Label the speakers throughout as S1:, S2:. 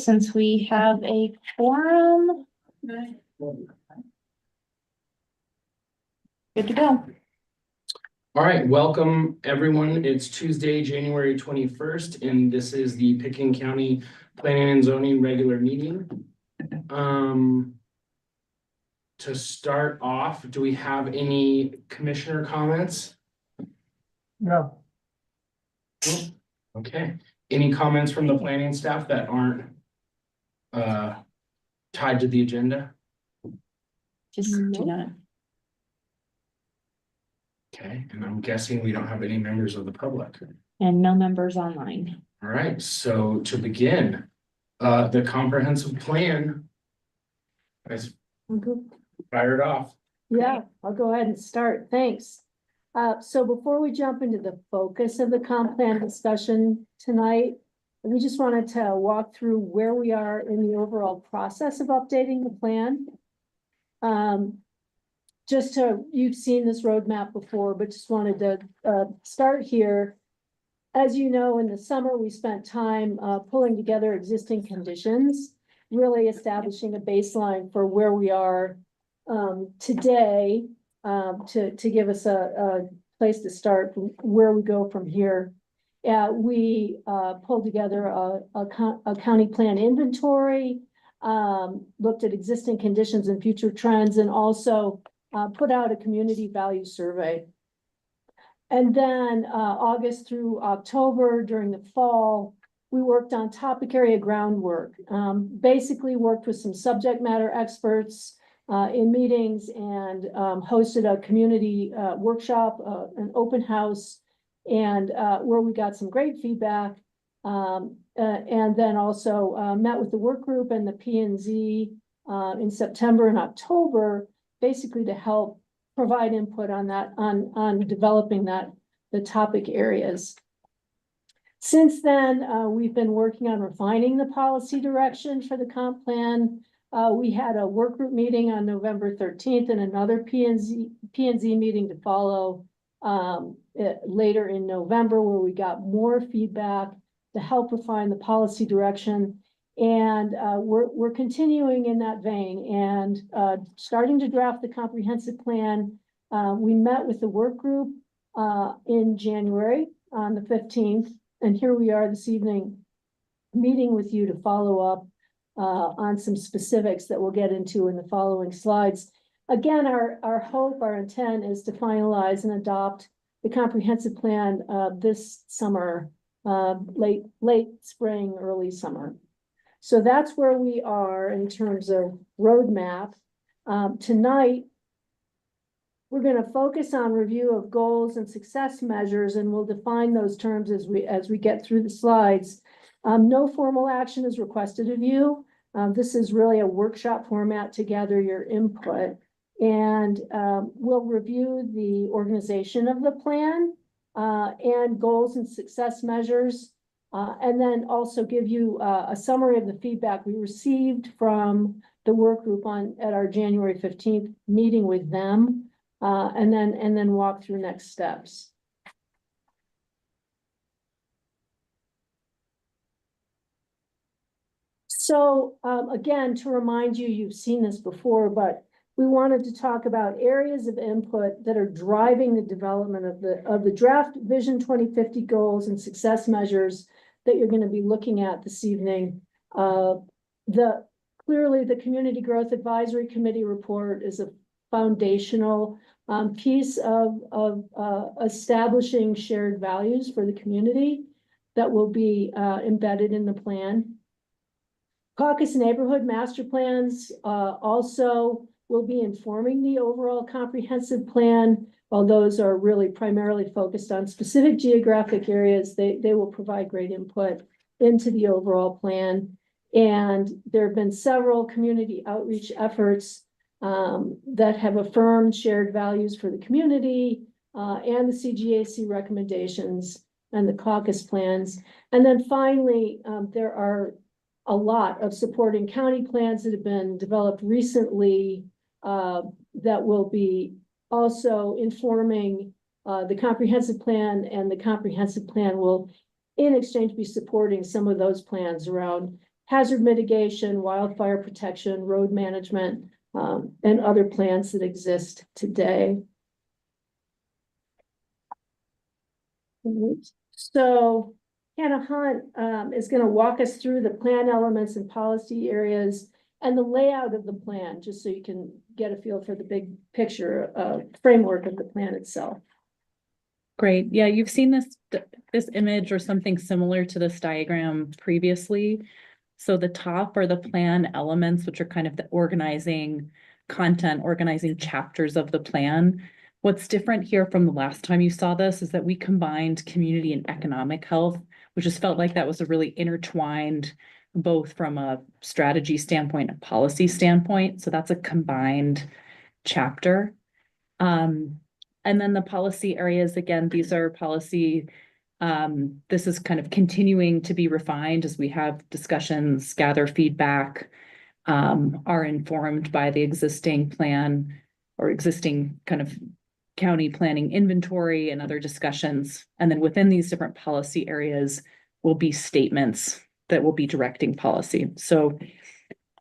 S1: since we have a quorum. Good to go.
S2: All right, welcome everyone. It's Tuesday, January 21st, and this is the Pickens County Planning and Zoning regular meeting. To start off, do we have any commissioner comments?
S3: No.
S2: Okay, any comments from the planning staff that aren't tied to the agenda?
S1: Just do not.
S2: Okay, and I'm guessing we don't have any members of the public.
S1: And no members online.
S2: All right, so to begin, the comprehensive plan. Guys, fire it off.
S3: Yeah, I'll go ahead and start. Thanks. So before we jump into the focus of the comp plan discussion tonight, we just wanted to walk through where we are in the overall process of updating the plan. You've seen this roadmap before, but just wanted to start here. As you know, in the summer, we spent time pulling together existing conditions, really establishing a baseline for where we are today, to give us a place to start where we go from here. We pulled together a county plan inventory, looked at existing conditions and future trends, and also put out a community value survey. And then August through October, during the fall, we worked on topic area groundwork, basically worked with some subject matter experts in meetings, and hosted a community workshop, an open house, and where we got some great feedback. And then also met with the work group and the P&Z in September and October, basically to help provide input on that, on developing the topic areas. Since then, we've been working on refining the policy direction for the comp plan. We had a work group meeting on November 13th and another P&Z meeting to follow later in November, where we got more feedback to help refine the policy direction. And we're continuing in that vein and starting to draft the comprehensive plan. We met with the work group in January on the 15th, and here we are this evening meeting with you to follow up on some specifics that we'll get into in the following slides. Again, our hope, our intent is to finalize and adopt the comprehensive plan this summer, late spring, early summer. So that's where we are in terms of roadmap. Tonight, we're going to focus on review of goals and success measures, and we'll define those terms as we get through the slides. No formal action is requested of you. This is really a workshop format to gather your input, and we'll review the organization of the plan and goals and success measures. And then also give you a summary of the feedback we received from the work group at our January 15th meeting with them, and then walk through next steps. So again, to remind you, you've seen this before, but we wanted to talk about areas of input that are driving the development of the draft Vision 2050 goals and success measures that you're going to be looking at this evening. Clearly the Community Growth Advisory Committee report is a foundational piece of establishing shared values for the community that will be embedded in the plan. Caucus neighborhood master plans also will be informing the overall comprehensive plan. While those are really primarily focused on specific geographic areas, they will provide great input into the overall plan. And there have been several community outreach efforts that have affirmed shared values for the community and the CGAC recommendations and the caucus plans. And then finally, there are a lot of supporting county plans that have been developed recently that will be also informing the comprehensive plan, and the comprehensive plan will in exchange be supporting some of those plans around hazard mitigation, wildfire protection, road management, and other plans that exist today. So Hannah Hunt is going to walk us through the plan elements and policy areas and the layout of the plan, just so you can get a feel for the big picture, framework of the plan itself.
S4: Great. Yeah, you've seen this image or something similar to this diagram previously. So the top are the plan elements, which are kind of the organizing content, organizing chapters of the plan. What's different here from the last time you saw this is that we combined community and economic health, which just felt like that was a really intertwined, both from a strategy standpoint and policy standpoint. So that's a combined chapter. And then the policy areas, again, these are policy, this is kind of continuing to be refined as we have discussions, gather feedback, are informed by the existing plan or existing kind of county planning inventory and other discussions. And then within these different policy areas will be statements that will be directing policy. So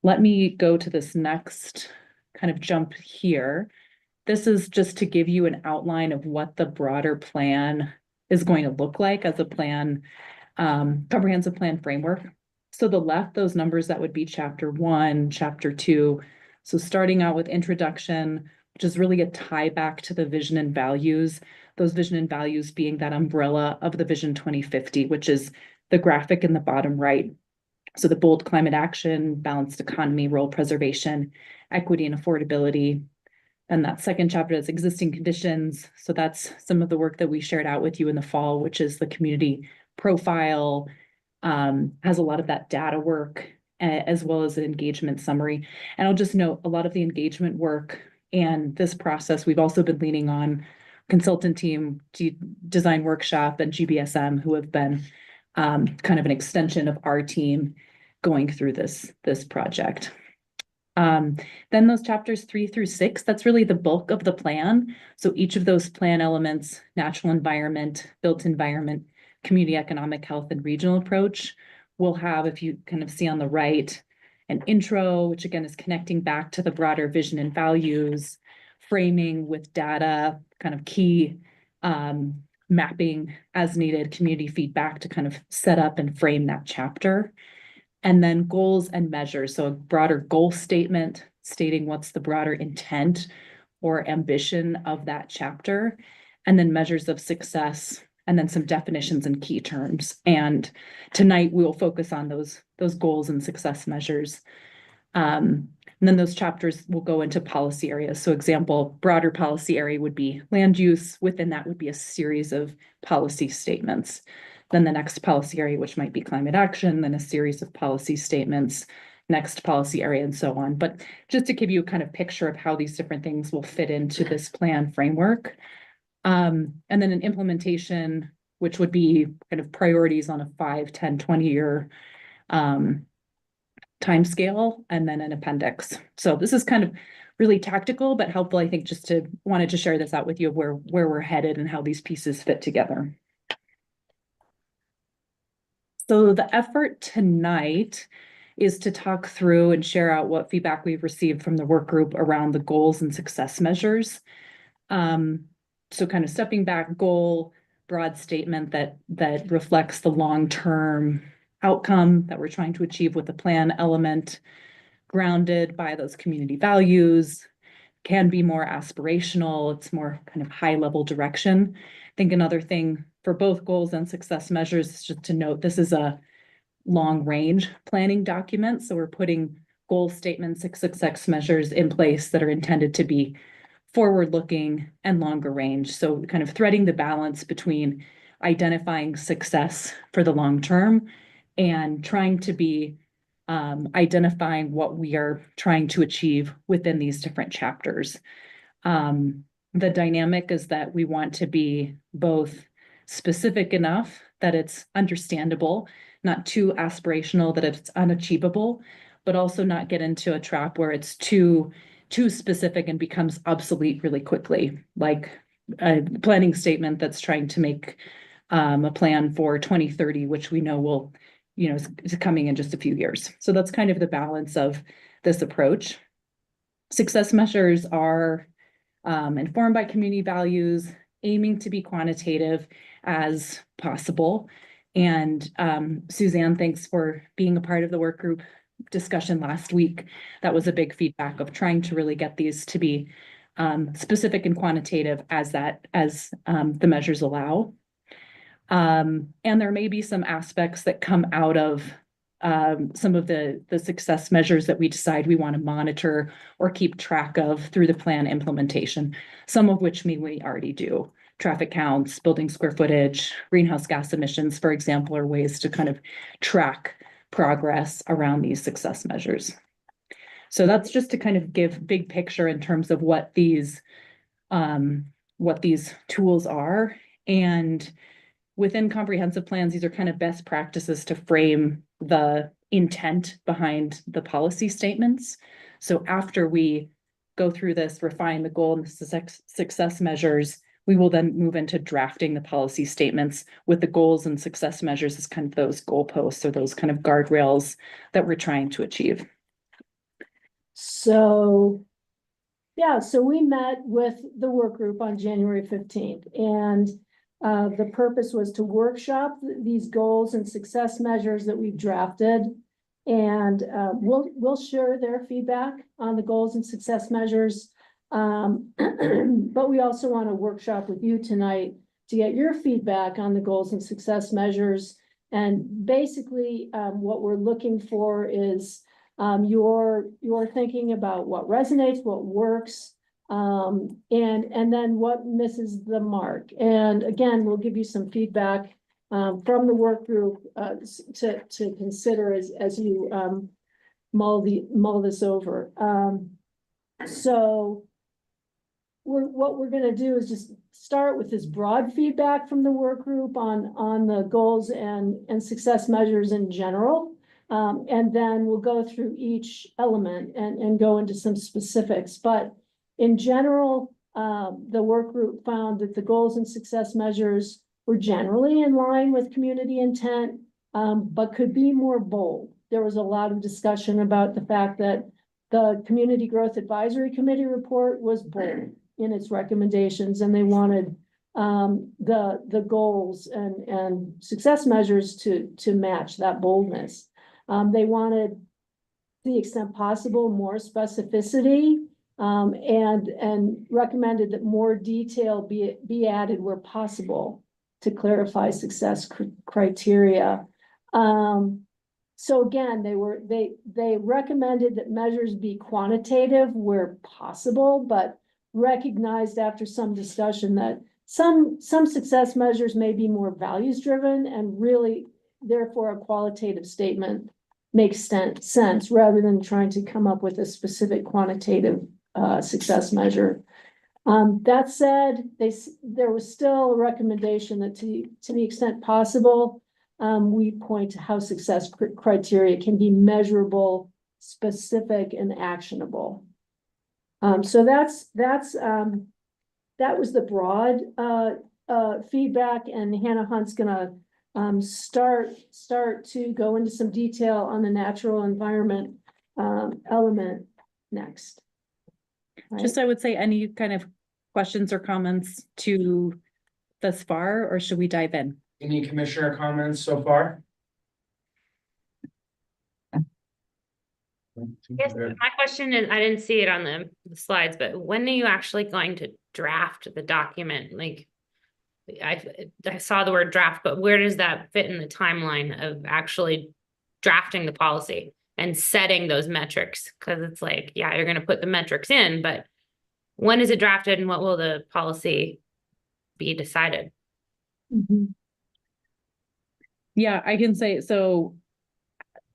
S4: let me go to this next kind of jump here. This is just to give you an outline of what the broader plan is going to look like as a plan, comprehensive plan framework. So the left, those numbers, that would be chapter 1, chapter 2. So starting out with introduction, which is really a tie back to the vision and values, those vision and values being that umbrella of the Vision 2050, which is the graphic in the bottom right. So the bold climate action, balanced economy, rural preservation, equity and affordability. And that second chapter is existing conditions. So that's some of the work that we shared out with you in the fall, which is the community profile, has a lot of that data work, as well as an engagement summary. And I'll just note a lot of the engagement work and this process, we've also been leaning on consultant team, design workshop, and GBSM, who have been kind of an extension of our team going through this project. Then those chapters 3 through 6, that's really the bulk of the plan. So each of those plan elements, natural environment, built environment, community economic health, and regional approach, will have, if you kind of see on the right, an intro, which again is connecting back to the broader vision and values, framing with data, kind of key mapping as needed, community feedback to kind of set up and frame that chapter. And then goals and measures. So a broader goal statement stating what's the broader intent or ambition of that chapter, and then measures of success, and then some definitions and key terms. And tonight we will focus on those goals and success measures. And then those chapters will go into policy areas. So example, broader policy area would be land use. Within that would be a series of policy statements. Then the next policy area, which might be climate action, then a series of policy statements, next policy area, and so on. But just to give you a kind of picture of how these different things will fit into this plan framework. And then an implementation, which would be kind of priorities on a 5, 10, 20-year time scale, and then an appendix. So this is kind of really tactical, but helpful, I think, just wanted to share this out with you of where we're headed and how these pieces fit together. So the effort tonight is to talk through and share out what feedback we've received from the work group around the goals and success measures. So kind of stepping back, goal, broad statement that reflects the long-term outcome that we're trying to achieve with the plan element, grounded by those community values, can be more aspirational. It's more kind of high-level direction. I think another thing for both goals and success measures is just to note this is a long-range planning document. So we're putting goal statements, success measures in place that are intended to be forward-looking and longer range. So kind of threading the balance between identifying success for the long term and trying to be identifying what we are trying to achieve within these different chapters. The dynamic is that we want to be both specific enough that it's understandable, not too aspirational that it's unachievable, but also not get into a trap where it's too specific and becomes obsolete really quickly, like a planning statement that's trying to make a plan for 2030, which we know will is coming in just a few years. So that's kind of the balance of this approach. Success measures are informed by community values, aiming to be quantitative as possible. And Suzanne, thanks for being a part of the work group discussion last week. That was a big feedback of trying to really get these to be specific and quantitative as the measures allow. And there may be some aspects that come out of some of the success measures that we decide we want to monitor or keep track of through the plan implementation, some of which we already do. Traffic counts, building square footage, greenhouse gas emissions, for example, are ways to kind of track progress around these success measures. So that's just to kind of give big picture in terms of what these tools are. And within comprehensive plans, these are kind of best practices to frame the intent behind the policy statements. So after we go through this, refine the goal and success measures, we will then move into drafting the policy statements with the goals and success measures as kind of those goalposts or those kind of guardrails that we're trying to achieve.
S3: So, yeah, so we met with the work group on January 15th, and the purpose was to workshop these goals and success measures that we've drafted. And we'll share their feedback on the goals and success measures. But we also want to workshop with you tonight to get your feedback on the goals and success measures. And basically, what we're looking for is your thinking about what resonates, what works, and then what misses the mark. And again, we'll give you some feedback from the work group to consider as you mull this over. So what we're going to do is just start with this broad feedback from the work group on the goals and success measures in general. And then we'll go through each element and go into some specifics. But in general, the work group found that the goals and success measures were generally in line with community intent, but could be more bold. There was a lot of discussion about the fact that the Community Growth Advisory Committee report was bold in its recommendations, and they wanted the goals and success measures to match that boldness. They wanted, to the extent possible, more specificity, and recommended that more detail be added where possible to clarify success criteria. So again, they recommended that measures be quantitative where possible, but recognized after some discussion that some success measures may be more values driven, and really therefore a qualitative statement makes sense rather than trying to come up with a specific quantitative success measure. That said, there was still a recommendation that to the extent possible, we point to how success criteria can be measurable, specific, and actionable. So that was the broad feedback, and Hannah Hunt's gonna start to go into some detail on the natural environment element next. Right?
S4: Just, I would say, any kind of questions or comments to thus far, or should we dive in?
S2: Any commissioner comments so far?
S5: Yes, my question is, I didn't see it on the slides, but when are you actually going to draft the document? Like, I saw the word draft, but where does that fit in the timeline of actually drafting the policy and setting those metrics? Because it's like, yeah, you're going to put the metrics in, but when is it drafted and what will the policy be decided?
S3: Mm-hmm.
S4: Yeah, I can say, so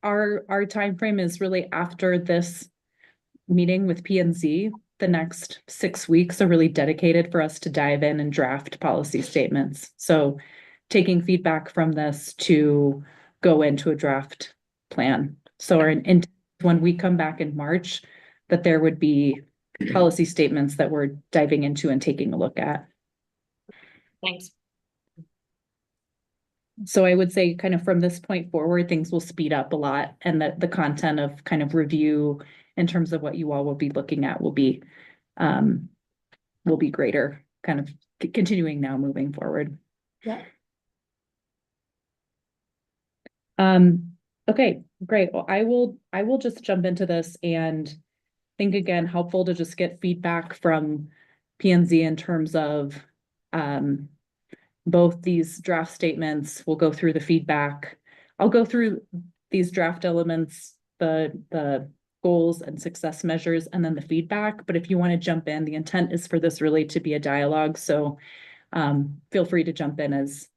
S4: our time frame is really after this meeting with P&Z. The next 6 weeks are really dedicated for us to dive in and draft policy statements. So taking feedback from this to go into a draft plan. So when we come back in March, that there would be policy statements that we're diving into and taking a look at.
S5: Thanks.
S4: So I would say kind of from this point forward, things will speed up a lot and the content of kind of review in terms of what you all will be looking at will be greater, kind of continuing now moving forward.
S3: Yeah.
S4: Okay, great. Well, I will just jump into this and think again, helpful to just get feedback from P and Z in terms of both these draft statements. We'll go through the feedback. I'll go through these draft elements, the goals and success measures, and then the feedback. But if you want to jump in, the intent is for this really to be a dialogue. So feel free to jump in as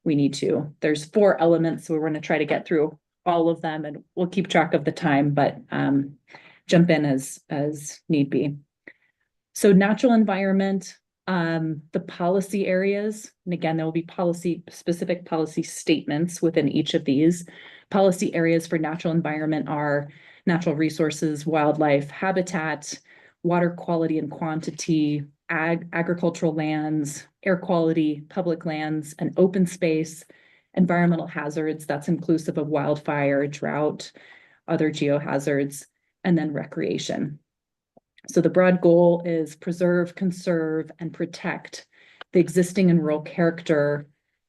S4: we need to. There's 4 elements, so we're going to try to get through all of them, and we'll keep track of the time, but jump in as need be. So natural environment, the policy areas, and again, there will be specific policy statements within each of these. Policy areas for natural environment are natural resources, wildlife, habitat, water quality and quantity, agricultural lands, air quality, public lands, and open space, environmental hazards, that's inclusive of wildfire, drought, other geohazards, and then recreation. So the broad goal is preserve, conserve, and protect the existing and rural character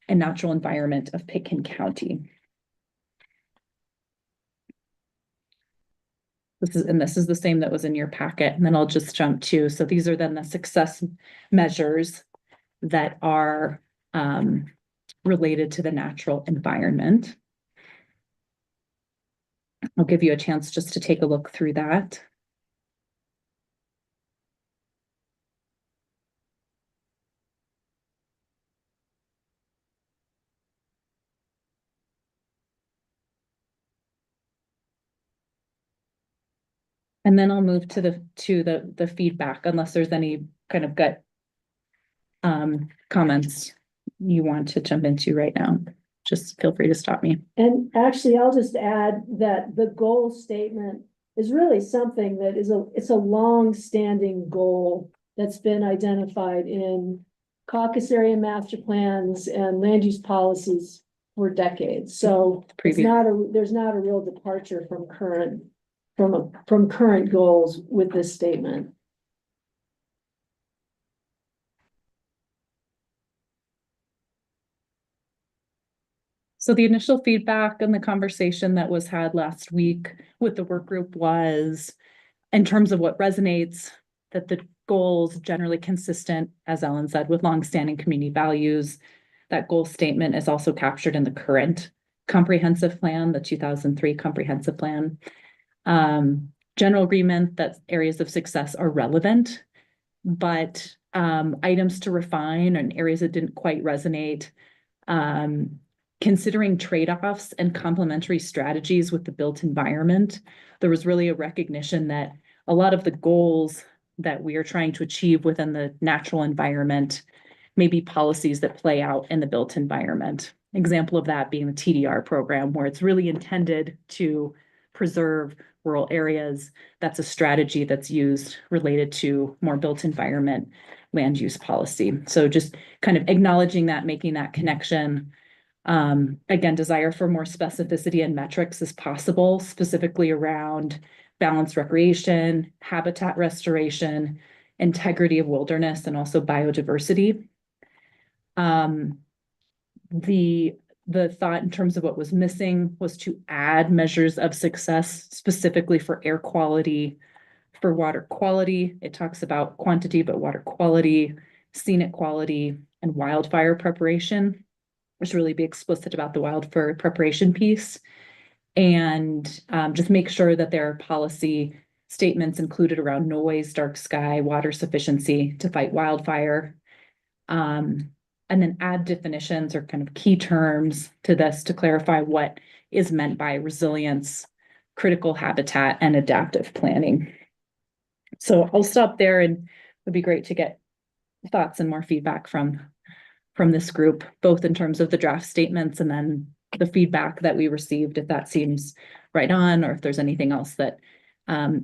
S4: and natural environment of Pitkin County. This is the same that was in your packet, and then I'll just jump to, so these are then the success measures that are related to the natural environment. I'll give you a chance just to take a look through that. And then I'll move to the feedback, unless there's any kind of gut comments you want to jump into right now. Just feel free to stop me.
S3: And actually, I'll just add that the goal statement is really something that it's a long-standing goal that's been identified in caucus area master plans and land use policies for decades. So there's not a real departure from current goals with this statement.
S4: So the initial feedback and the conversation that was had last week with the work group was, in terms of what resonates, that the goals generally consistent, as Ellen said, with longstanding community values. That goal statement is also captured in the current comprehensive plan, the 2003 comprehensive plan. General agreement that areas of success are relevant, but items to refine and areas that didn't quite resonate. Considering trade-offs and complementary strategies with the built environment, there was really a recognition that a lot of the goals that we are trying to achieve within the natural environment may be policies that play out in the built environment. Example of that being the TDR program, where it's really intended to preserve rural areas. That's a strategy that's used related to more built environment land use policy. So just kind of acknowledging that, making that connection. Again, desire for more specificity and metrics as possible, specifically around balanced recreation, habitat restoration, integrity of wilderness, and also biodiversity. The thought in terms of what was missing was to add measures of success specifically for air quality, for water quality. It talks about quantity, but water quality, scenic quality, and wildfire preparation. Just really be explicit about the wildfire preparation piece, and just make sure that there are policy statements included around noise, dark sky, water sufficiency to fight wildfire. And then add definitions or kind of key terms to this to clarify what is meant by resilience, critical habitat, and adaptive planning. So I'll stop there, and it would be great to get thoughts and more feedback from this group, both in terms of the draft statements and then the feedback that we received, if that seems right on, or if there's anything else that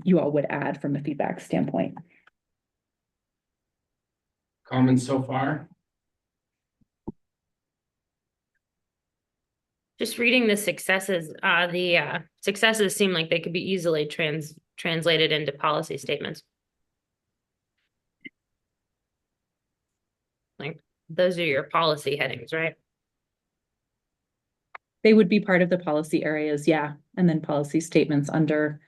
S4: you all would add from a feedback standpoint.
S2: Comments so far?
S5: Just reading the successes, the successes seem like they could be easily translated into policy statements. Like, those are your policy headings, right?
S4: They would be part of the policy areas, yeah, and then policy statements under.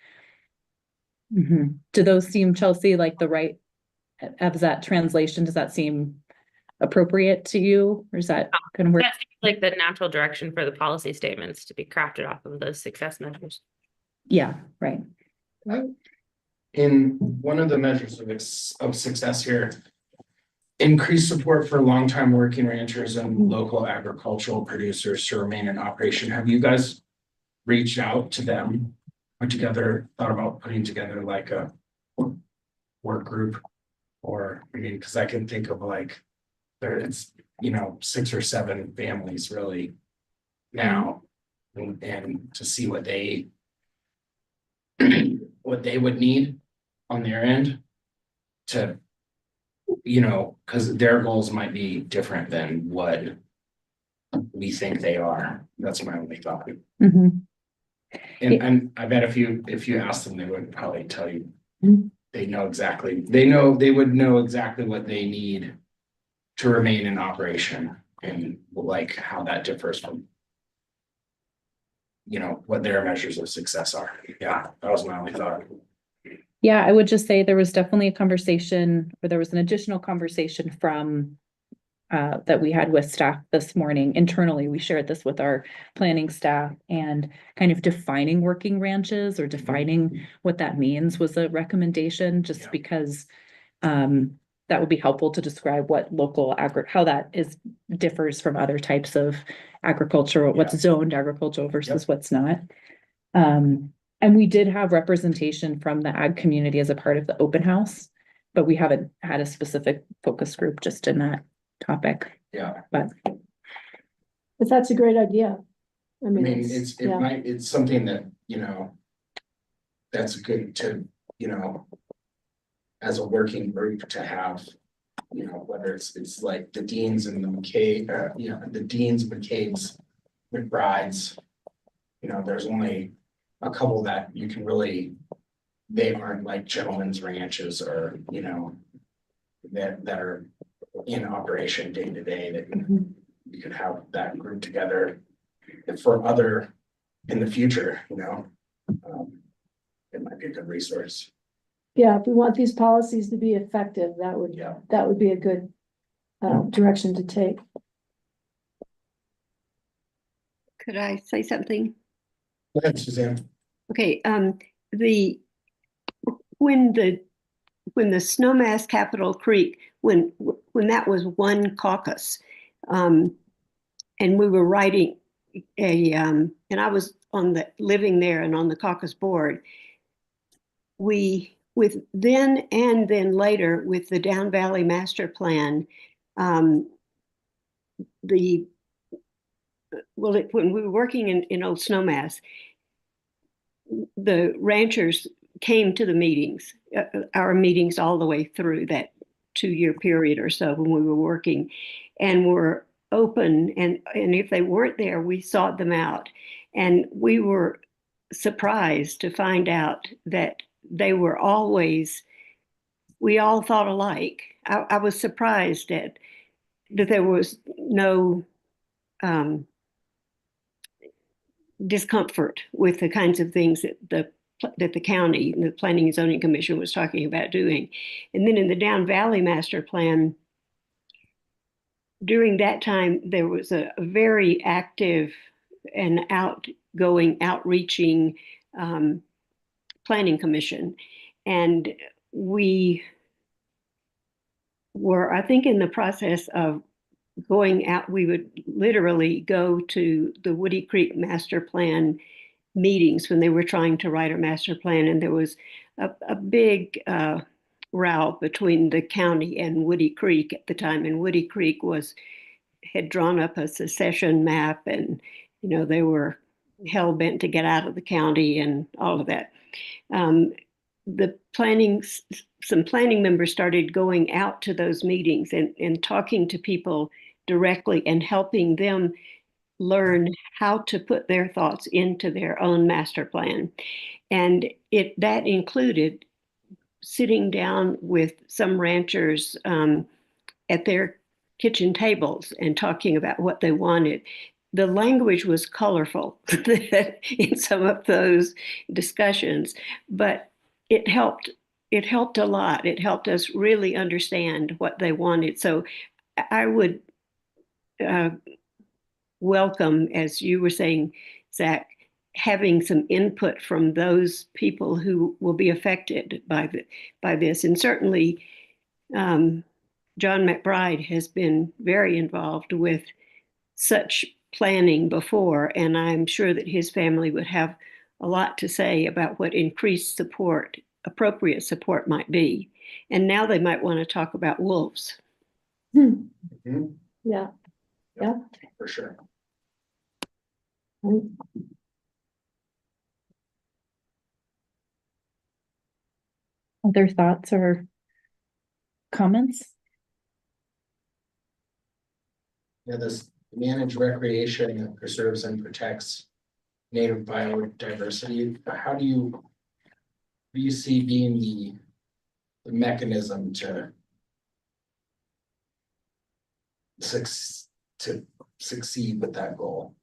S4: Do those seem, Chelsea, like the right, as that translation, does that seem appropriate to you, or is that gonna work?
S5: That seems like the natural direction for the policy statements to be crafted off of those success measures.
S4: Yeah, right.
S2: In one of the measures of success here, increase support for longtime working ranchers and local agricultural producers to remain in operation. Have you guys reached out to them, thought about putting together like a work group? Or, I mean, because I can think of like, it's, 6 or 7 families really now, and to see what they would need on their end to, because their goals might be different than what we think they are. That's my only thought.
S4: Mhm.
S2: And I bet if you ask them, they would probably tell you,
S4: Mhm.
S2: they would know exactly what they need to remain in operation, and like how that differs from what their measures of success are. Yeah, that was my only thought.
S4: Yeah, I would just say there was definitely a conversation, or there was an additional conversation from that we had with staff this morning. Internally, we shared this with our planning staff, and kind of defining working ranches or defining what that means was a recommendation, just
S2: Yeah.
S4: because that would be helpful to describe what local how that differs from other types of agriculture, what's
S2: Yeah.
S4: zoned agricultural versus what's not. And we did have representation from the ag community as a part of the open house, but we haven't had a specific focus group just in that topic.
S2: Yeah,
S3: But that's a great idea. I
S2: I
S3: mean,
S2: mean,
S3: yeah.
S2: it's something that, that's good to, as a working group to have, whether it's like the Deans and the the Deans, McCabe's, McBrides. There's only a couple that you can really, they aren't like gentlemen's ranches or, that are in operation day to day, that you could have that group together for other in the future, it might be a good resource.
S3: Yeah, if we want these policies to be effective, that would be a good direction to take.
S6: Could I say something?
S2: Go ahead, Suzanne.
S6: Okay, when the Snowmass Capitol Creek, when that was one caucus, and we were writing and I was living there and on the caucus board, with then and then later with the Down Valley Master Plan, when we were working in Old Snowmass, the ranchers came to the meetings, our meetings all the way through that 2-year period or so when we were working, and were open, and if they weren't there, we sought them out. And we were surprised to find out that they were always, we all thought alike. I was surprised that there was no discomfort with the kinds of things that the county, the Planning and Zoning Commission was talking about doing. And then in the Down Valley Master Plan, during that time, there was a very active and outgoing, outreaching planning commission. And we were, I think, in the process of going out. We would literally go to the Woody Creek Master Plan meetings when they were trying to write a master plan, and there was a big row between the county and Woody Creek at the time. And Woody Creek had drawn up a secession map, and they were hell bent to get out of the county and all of that. Some planning members started going out to those meetings and talking to people directly and helping them learn how to put their thoughts into their own master plan. And that included sitting down with some ranchers at their kitchen tables and talking about what they wanted. The language was colorful in some of those discussions, but it helped. It helped a lot. It helped us really understand what they wanted. So I would welcome, as you were saying, Zach, having some input from those people who will be affected by this. And certainly, John McBride has been very involved with such planning before, and I'm sure that his family would have a lot to say about what increased support, appropriate support might be. And now they might want to talk about wolves.
S3: Hmm,
S2: Mhm,
S3: yeah.
S2: For sure.
S3: Mm.
S4: Other thoughts or comments?
S2: Yeah, this managed recreation that preserves and protects native biodiversity. How do you see being the mechanism to succeed with that goal?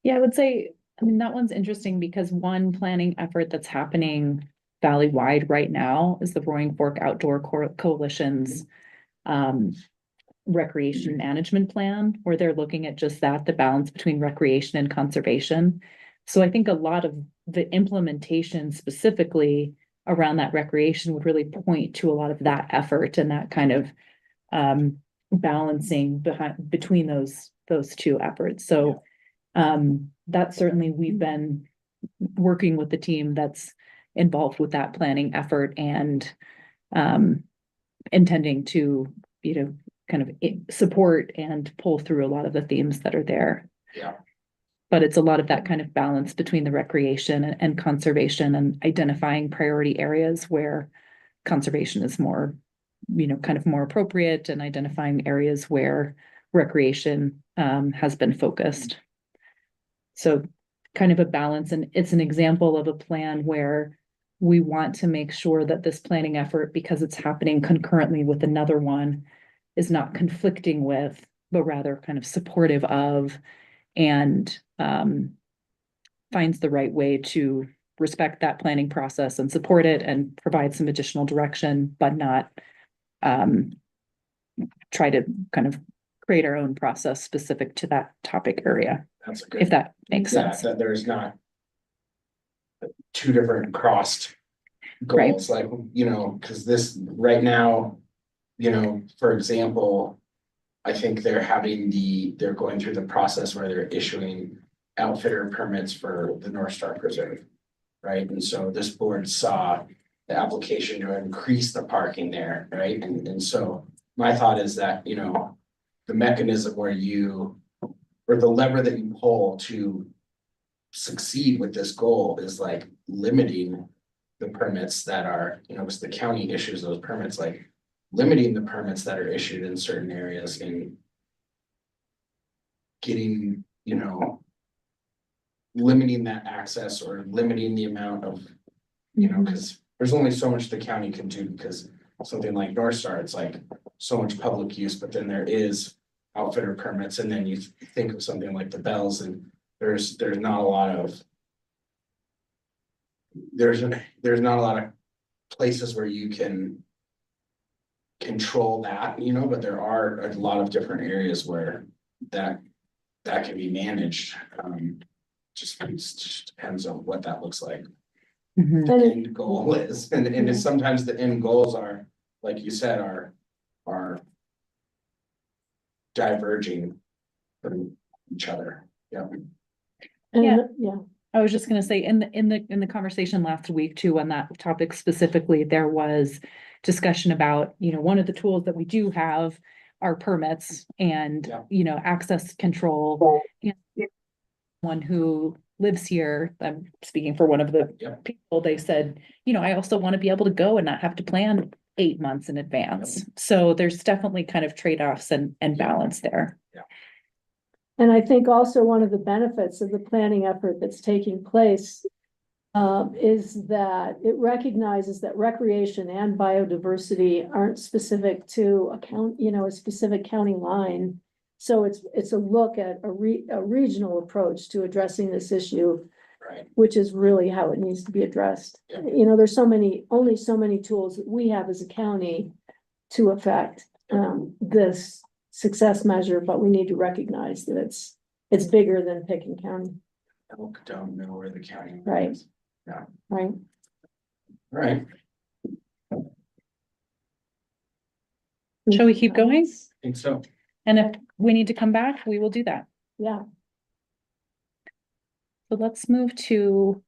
S4: Yeah, I would say, I mean, that one's interesting because one planning effort that's happening valley-wide right now is the Roaring Fork Outdoor Coalition's recreation management plan, where they're looking at just that, the balance between recreation and conservation. So I think a lot of the implementation specifically around that recreation would really point to a lot of that effort and that kind of balancing between those two efforts. So that certainly we've been working with the team that's involved with that planning effort and intending to, kind of support and pull through a lot of the themes that are there.
S2: Yeah.
S4: But it's a lot of that kind of balance between the recreation and conservation and identifying priority areas where conservation is more, kind of more appropriate, and identifying areas where recreation has been focused. So kind of a balance, and it's an example of a plan where we want to make sure that this planning effort, because it's happening concurrently with another one, is not conflicting with, but rather kind of supportive of, and finds the right way to respect that planning process and support it and provide some additional direction, but not try to kind of create our own process specific to that topic area,
S2: That's a good.
S4: if that makes
S2: Yeah,
S4: sense.
S2: that there's not two different crossed
S4: Right.
S2: goals, like, because this right now, for example, I think they're going through the process where they're issuing outfitter permits for the North Star Preserve, right? And so this board saw the application to increase the parking there, right? And so my thought is that, the mechanism or the lever that you pull to succeed with this goal is like limiting the permits that are, because the county issues those permits, like limiting the permits that are issued in certain areas and getting, limiting that access or limiting the amount of, because there's only so much the county can do, because something like North Star, it's like so much public use, but then there is outfitter permits, and then you think of something like the Bells, and there's not a lot of places where you can control that, but there are a lot of different areas where that can be managed. Just depends on what that looks like.
S4: Mhm.
S2: The end goal is, and it's sometimes the end goals are, like you said, are diverging from each other. Yeah.
S3: And, yeah,
S4: I was just gonna say, in the conversation last week too, on that topic specifically, there was discussion about, one of the tools that we do have are permits and,
S2: Yeah.
S4: access control. And one who lives here, I'm speaking for one of the
S2: Yeah.
S4: people, they said, I also want to be able to go and not have to plan 8 months in advance. So there's definitely kind of trade-offs and balance there.
S3: And I think also one of the benefits of the planning effort that's taking place is that it recognizes that recreation and biodiversity aren't specific to a specific county line. So it's a look at a regional approach to addressing this issue,
S2: Right.
S3: which is really how it needs to be addressed.
S2: Yeah.
S3: There's only so many tools that we have as a county to affect this success measure, but we need to recognize that it's bigger than Picken County,
S2: Elk don't know where the county.
S3: Right.
S2: is.
S3: right?
S2: Right,
S4: Shall we keep going?
S2: think so.
S4: And if we need to come back, we will do that.
S3: Yeah.
S4: So let's move to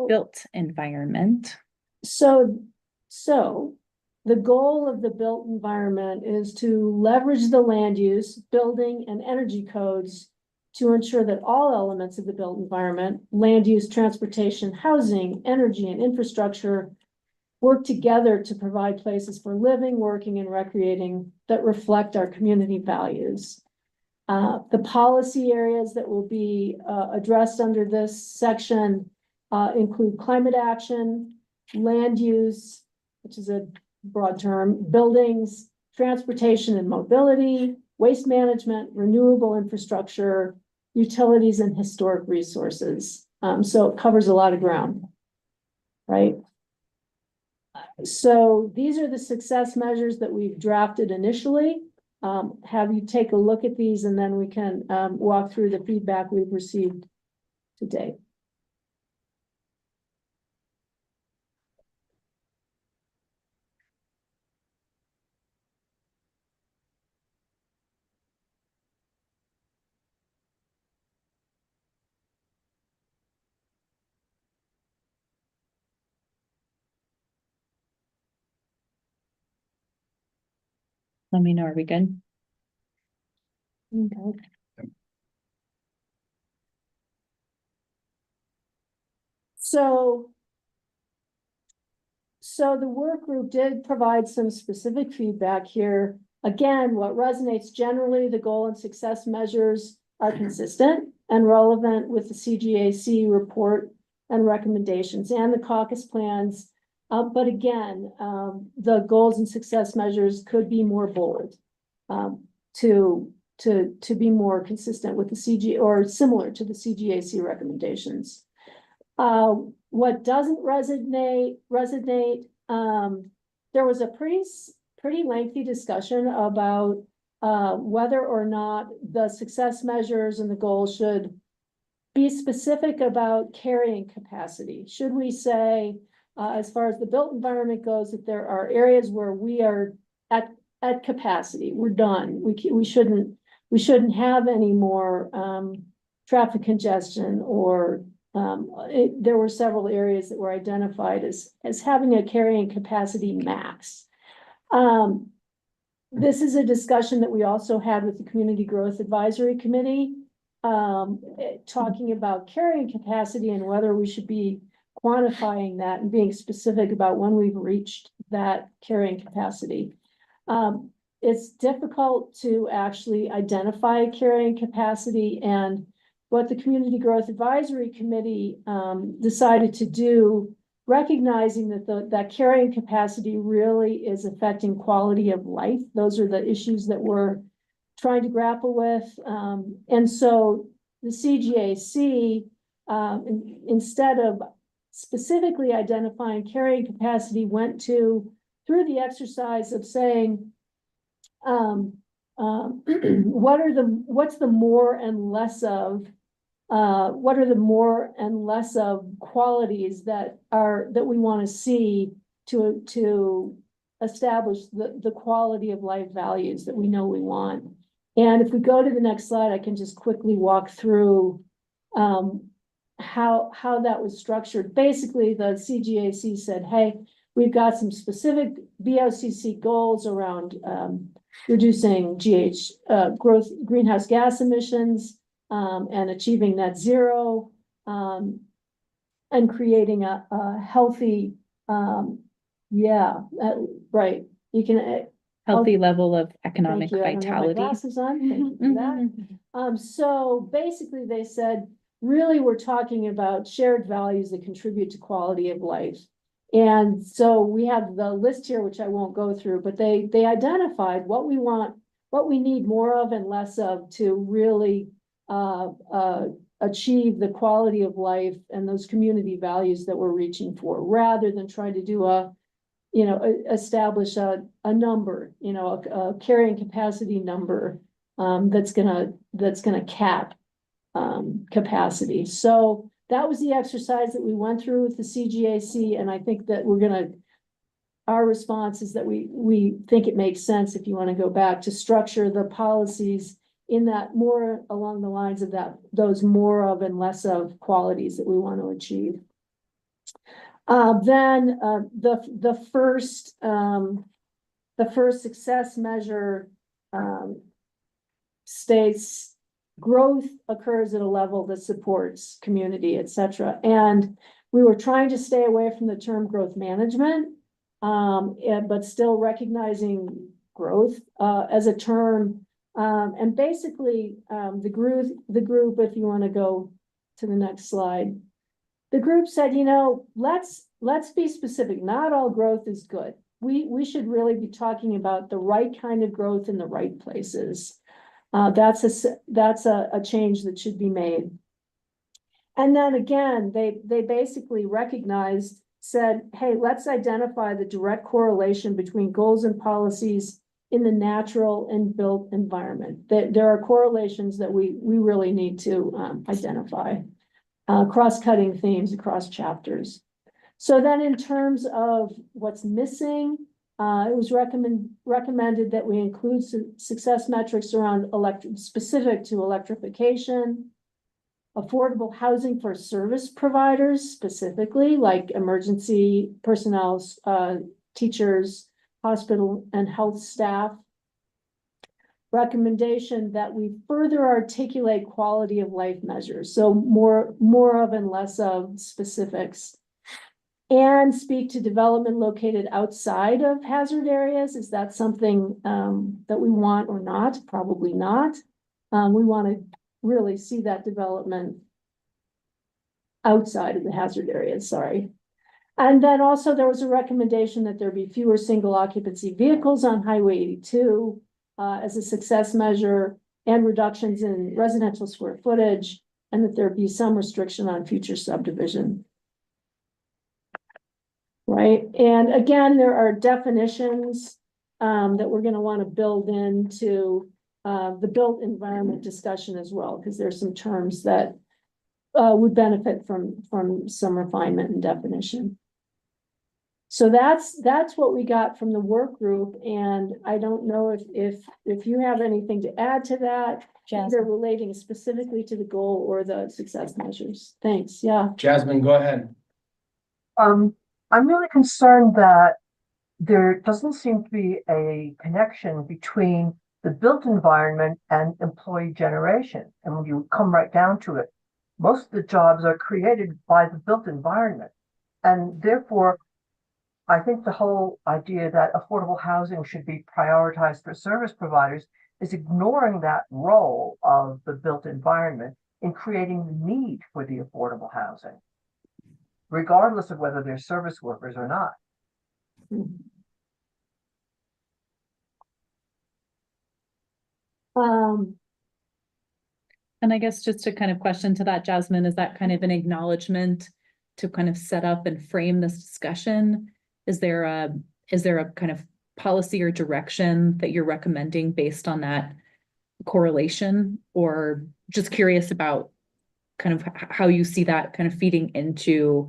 S4: built environment.
S3: So the goal of the built environment is to leverage the land use, building and energy codes to ensure that all elements of the built environment, land use, transportation, housing, energy, and infrastructure work together to provide places for living, working, and recreating that reflect our community values. The policy areas that will be addressed under this section include climate action, land use, which is a broad term, buildings, transportation and mobility, waste management, renewable infrastructure, utilities, and historic resources. So it covers a lot of ground, right? So these are the success measures that we've drafted initially. Have you take a look at these and then we can walk through the feedback we've received today.
S4: Let me know, are we good?
S3: Okay. So the work group did provide some specific feedback here. Again, what resonates generally, the goal and success measures are consistent and relevant with the CGAC report and recommendations and the caucus plans. But again, the goals and success measures could be more bold to be more consistent with the CG or similar to the CGAC recommendations. What doesn't resonate, there was a pretty lengthy discussion about whether or not the success measures and the goals should be specific about carrying capacity. Should we say, as far as the built environment goes, that there are areas where we are at capacity, we're done. We shouldn't have any more traffic congestion or there were several areas that were identified as having a carrying capacity max. This is a discussion that we also had with the Community Growth Advisory Committee, talking about carrying capacity and whether we should be quantifying that and being specific about when we've reached that carrying capacity. It's difficult to actually identify carrying capacity, and what the Community Growth Advisory Committee decided to do, recognizing that that carrying capacity really is affecting quality of life. Those are the issues that we're trying to grapple with. And so the CGAC, instead of specifically identifying carrying capacity, went through the exercise of saying, what's the more and less of, what are the more and less of qualities that we want to see to establish the quality of life values that we know we want. And if we go to the next slide, I can just quickly walk through how that was structured. Basically, the CGAC said, hey, we've got some specific BOCC goals around reducing greenhouse gas emissions, and achieving net zero, and creating a healthy, right. You can
S4: Healthy level of
S3: Thank
S4: economic
S3: you. I don't have my
S4: vitality.
S3: glasses on. Thank you for that.
S4: Mhm.
S3: So basically they said, really, we're talking about shared values that contribute to quality of life. And so we have the list here, which I won't go through, but they identified what we want, what we need more of and less of to really achieve the quality of life and those community values that we're reaching for, rather than trying to do establish a number, a carrying capacity number that's gonna cap capacity. So that was the exercise that we went through with the CGAC, and I think that our response is that we think it makes sense, if you want to go back, to structure the policies in that more along the lines of those more of and less of qualities that we want to achieve. Then the first success measure states growth occurs at a level that supports community, et cetera. And we were trying to stay away from the term growth management, but still recognizing growth as a term. And basically, the group, if you want to go to the next slide, the group said, let's be specific. Not all growth is good. We should really be talking about the right kind of growth in the right places. That's a change that should be made. And then again, they basically said, hey, let's identify the direct correlation between goals and policies in the natural and built environment. There are correlations that we really need to identify, cross-cutting themes across chapters. So then in terms of what's missing, it was recommended that we include success metrics around specific to electrification, affordable housing for service providers, specifically like emergency personnel, teachers, hospital and health staff. Recommendation that we further articulate quality of life measures. So more of and less of specifics. And speak to development located outside of hazard areas. Is that something that we want or not? Probably not. We want to really see that development outside of the hazard areas, sorry. And then also there was a recommendation that there be fewer single occupancy vehicles on Highway 82 as a success measure, and reductions in residential square footage, and that there be some restriction on future subdivision. Right, and again, there are definitions that we're going to want to build into the built environment discussion as well, because there's some terms that would benefit from some refinement and definition. So that's what we got from the work group, and I don't know if you have anything to add to that, either relating specifically to the goal or the success measures. Thanks. Yeah,
S2: Jasmine, go ahead.
S7: I'm really concerned that there doesn't seem to be a connection between the built environment and employee generation. And when you come right down to it, most of the jobs are created by the built environment. And therefore, I think the whole idea that affordable housing should be prioritized for service providers is ignoring that role of the built environment in creating the need for the affordable housing, regardless of whether they're service workers or not.
S4: And I guess just to kind of question to that, Jasmine, is that kind of an acknowledgement to kind of set up and frame this discussion? Is there a kind of policy or direction that you're recommending based on that correlation? Or just curious about kind of how you see that kind of feeding into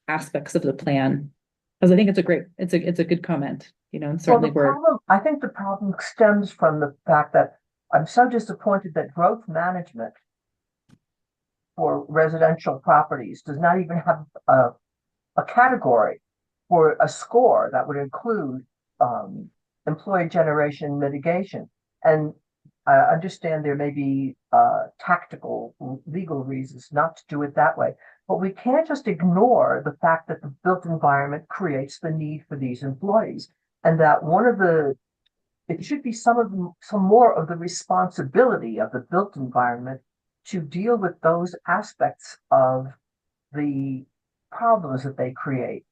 S4: aspects of the plan? Because I think it's a good comment, and certainly
S7: I think the problem stems from the fact that I'm so disappointed that growth management for residential properties does not even have a category for a score that would include employee generation mitigation. And I understand there may be tactical legal reasons not to do it that way, but we can't just ignore the fact that the built environment creates the need for these employees, and that one of the it should be some more of the responsibility of the built environment to deal with those aspects of the problems that they create.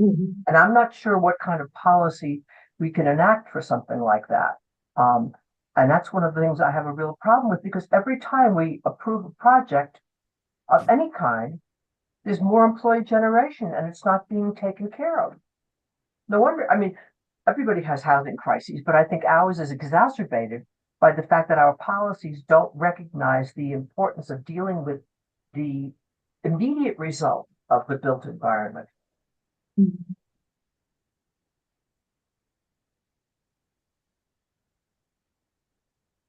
S3: Mhm.
S7: And I'm not sure what kind of policy we can enact for something like that. And that's one of the things I have a real problem with, because every time we approve a project of any kind, there's more employee generation and it's not being taken care of. No wonder, I mean, everybody has housing crises, but I think ours is exacerbated by the fact that our policies don't recognize the importance of dealing with the immediate result of the built environment.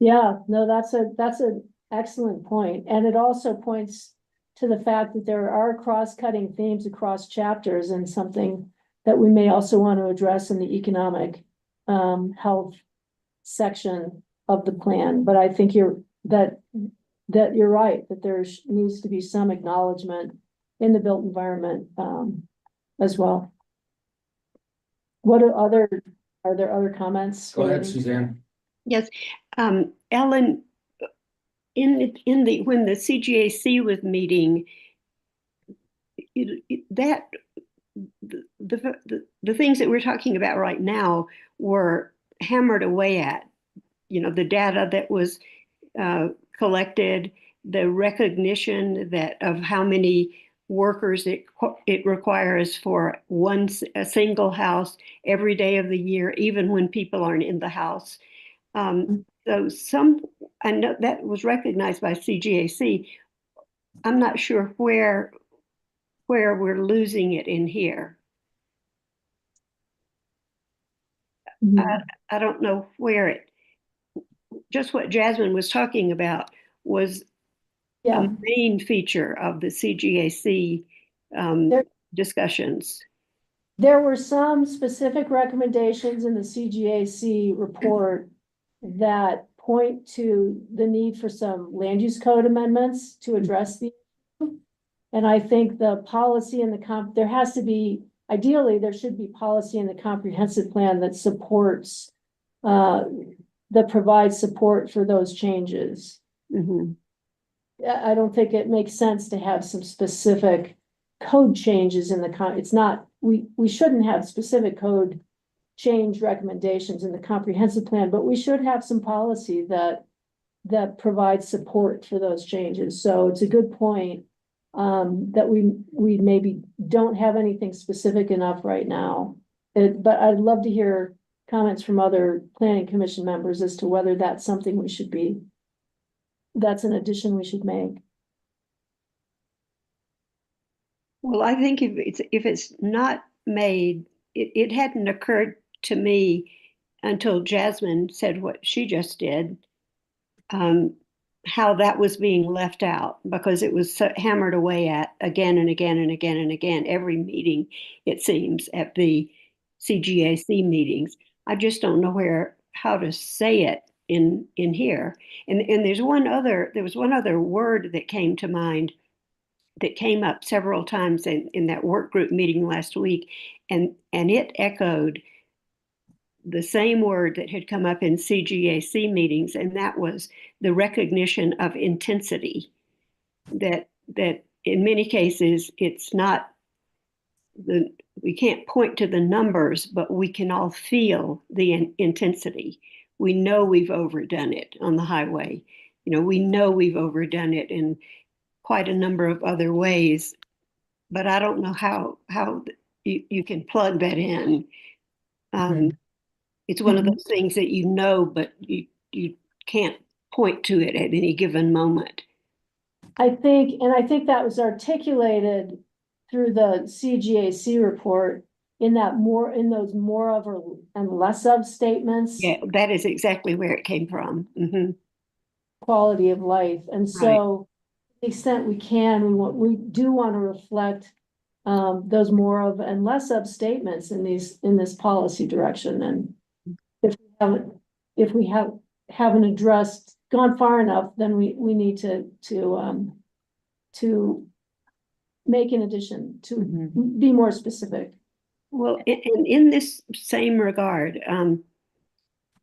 S3: Yeah, no, that's an excellent point. And it also points to the fact that there are cross-cutting themes across chapters, and something that we may also want to address in the economic health section of the plan. But I think that you're right, that there needs to be some acknowledgement in the built environment as well. Are there other comments?
S2: Go ahead,
S3: relating-
S2: Suzanne.
S6: Yes, Ellen, when the CGAC was meeting, the things that we're talking about right now were hammered away at. You know, the data that was collected, the recognition of how many workers it requires for a single house every day of the year, even when people aren't in the house. So I know that was recognized by CGAC. I'm not sure where we're losing it in here.
S3: Mhm.
S6: I don't know where just what Jasmine was talking about was
S3: Yeah.
S6: a main feature of the CGAC discussions.
S3: There were some specific recommendations in the CGAC report that point to the need for some land use code amendments to address the issue. And I think the policy and there has to be, ideally, there should be policy in the comprehensive plan that supports, that provides support for those changes.
S6: Mhm.
S3: I don't think it makes sense to have some specific code changes in it's not, we shouldn't have specific code change recommendations in the comprehensive plan, but we should have some policy that provides support for those changes. So it's a good point that we maybe don't have anything specific enough right now. But I'd love to hear comments from other planning commission members as to whether that's something that's an addition we should make.
S6: Well, I think if it's not made, it hadn't occurred to me until Jasmine said what she just did, how that was being left out, because it was so hammered away at again and again and again and again, every meeting, it seems, at the CGAC meetings. I just don't know how to say it in here. And there was one other word that came to mind that came up several times in that work group meeting last week, and it echoed the same word that had come up in CGAC meetings, and that was the recognition of intensity. That in many cases it's not we can't point to the numbers, but we can all feel the intensity. We know we've overdone it on the highway. You know, we know we've overdone it in quite a number of other ways, but I don't know how you can plug that in. It's one of those things that you know, but you can't point to it at any given moment.
S3: I think that was articulated through the CGAC report in those more of and less of statements.
S6: Yeah, that is exactly where it came from. Mm-hmm.
S3: Quality of life. And so to the extent we can, we do want to reflect those more of and less of statements in this policy direction. And if we haven't gone far enough, then we need to make an addition to be more specific
S6: Well, and in this same regard,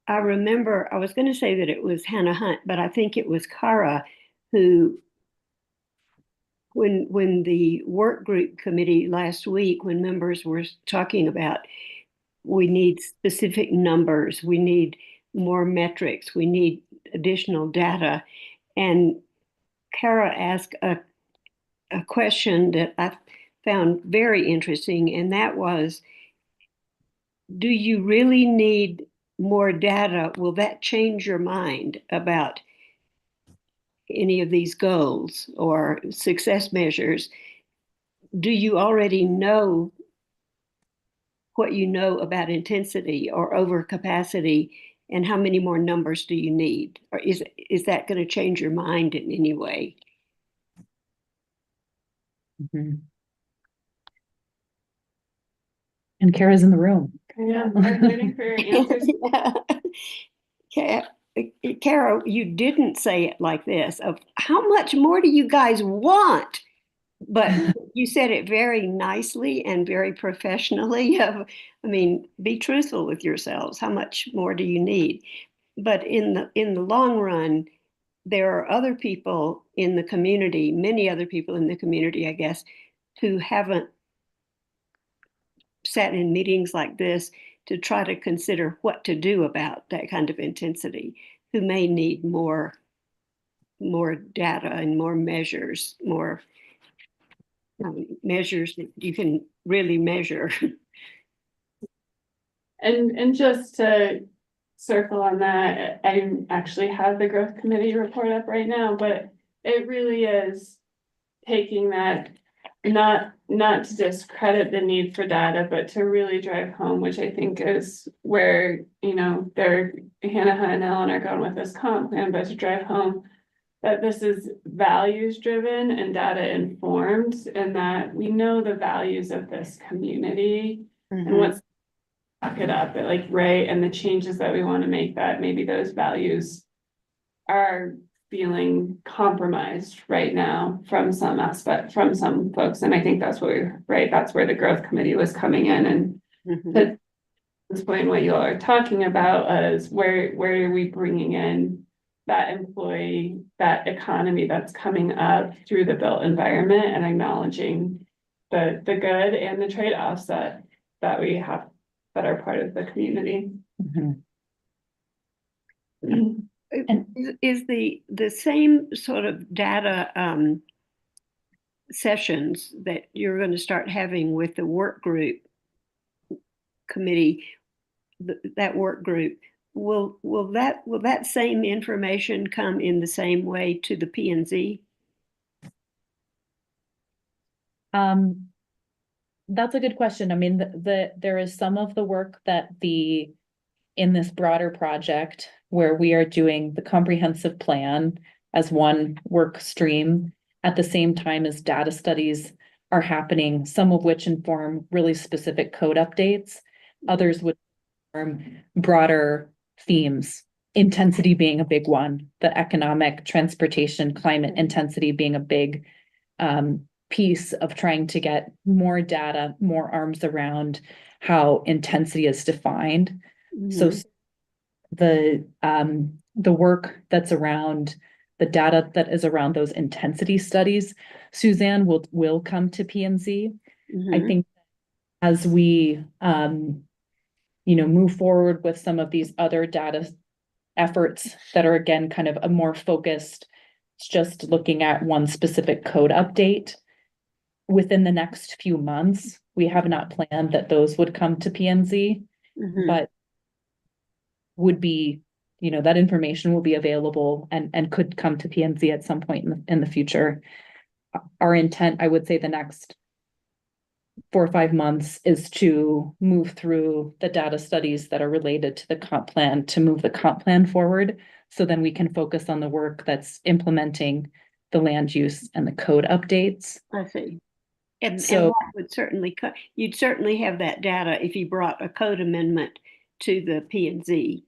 S6: I remember, I was going to say that it was Hannah Hunt, but I think it was Kara who, when the work group committee last week, when members were talking about, we need specific numbers, we need more metrics, we need additional data. And Kara asked a question that I found very interesting, and that was, do you really need more data? Will that change your mind about any of these goals or success measures? Do you already know what you know about intensity or overcapacity, and how many more numbers do you need? Or is that going to change your mind in any way?
S4: Mhm. And Kara's in the room.
S8: Yeah, I'm waiting for your answers.
S6: Carol, you didn't say it like this of how much more do you guys want? But you said it very nicely and very professionally. I mean, be truthful with yourselves. How much more do you need? But in the long run, there are other people in the community, many other people in the community, I guess, who haven't sat in meetings like this to try to consider what to do about that kind of intensity, who may need more data and more measures, more measures that you can really measure.
S8: And just to circle on that, I actually have the growth committee report up right now, but it really is taking that, not to discredit the need for data, but to really drive home, which I think is where, Hannah Hunt and Ellen are going with this comp plan, but to drive home that this is values driven and data informed, and that we know the values of this community and what's back it up, like, right, and the changes that we want to make, that maybe those values are feeling compromised right now from some aspect, from some folks. And I think that's that's where the growth committee was coming in. And to explain what you all are talking about is where are we bringing in that employee, that economy that's coming up through the built environment, and acknowledging the good and the trade-offs that we have that are part of the community.
S4: Mhm.
S6: Is the same sort of data sessions that you're going to start having with the work group committee, that work group, will that same information come in the same way to the P&Z?
S4: That's a good question. I mean, there is some of the work that in this broader project where we are doing the comprehensive plan as one work stream at the same time as data studies are happening, some of which inform really specific code updates. Others would inform broader themes, intensity being a big one, the economic, transportation, climate intensity being a big piece of trying to get more data, more arms around how intensity is defined. So the work that's around the data that is around those intensity studies, Suzanne will come to P&Z. I think as we move forward with some of these other data efforts that are, again, kind of a more focused, just looking at one specific code update within the next few months. We have not planned that those would come to P&Z, but would be, that information will be available and could come to P&Z at some point in the future. Our intent, I would say, the next 4 or 5 months is to move through the data studies that are related to the comp plan, to move the comp plan forward. So then we can focus on the work that's implementing the land use and the code updates.
S6: I see. And
S4: So-
S6: that would certainly you'd certainly have that data if you brought a code amendment to the P&Z.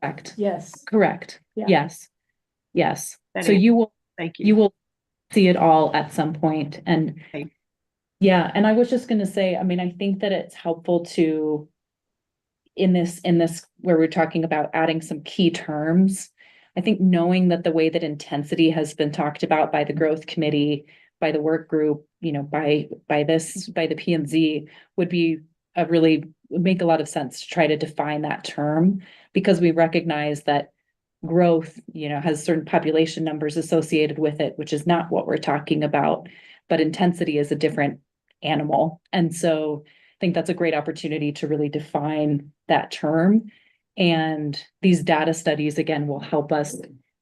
S4: Correct.
S3: Yes.
S4: Correct.
S3: Yeah.
S4: Yes. Yes.
S6: That
S4: So
S6: answers-
S4: you will
S6: Thank you.
S4: you will see it all at some point. And
S6: Okay.
S4: Yeah, and I was just gonna say, I mean, I think that it's helpful to in this, where we're talking about adding some key terms. I think knowing that the way that intensity has been talked about by the growth committee, by the work group, you know, by the P and Z would be would make a lot of sense to try to define that term, because we recognize that growth, you know, has certain population numbers associated with it, which is not what we're talking about, but intensity is a different animal. And so I think that's a great opportunity to really define that term. And these data studies, again, will help us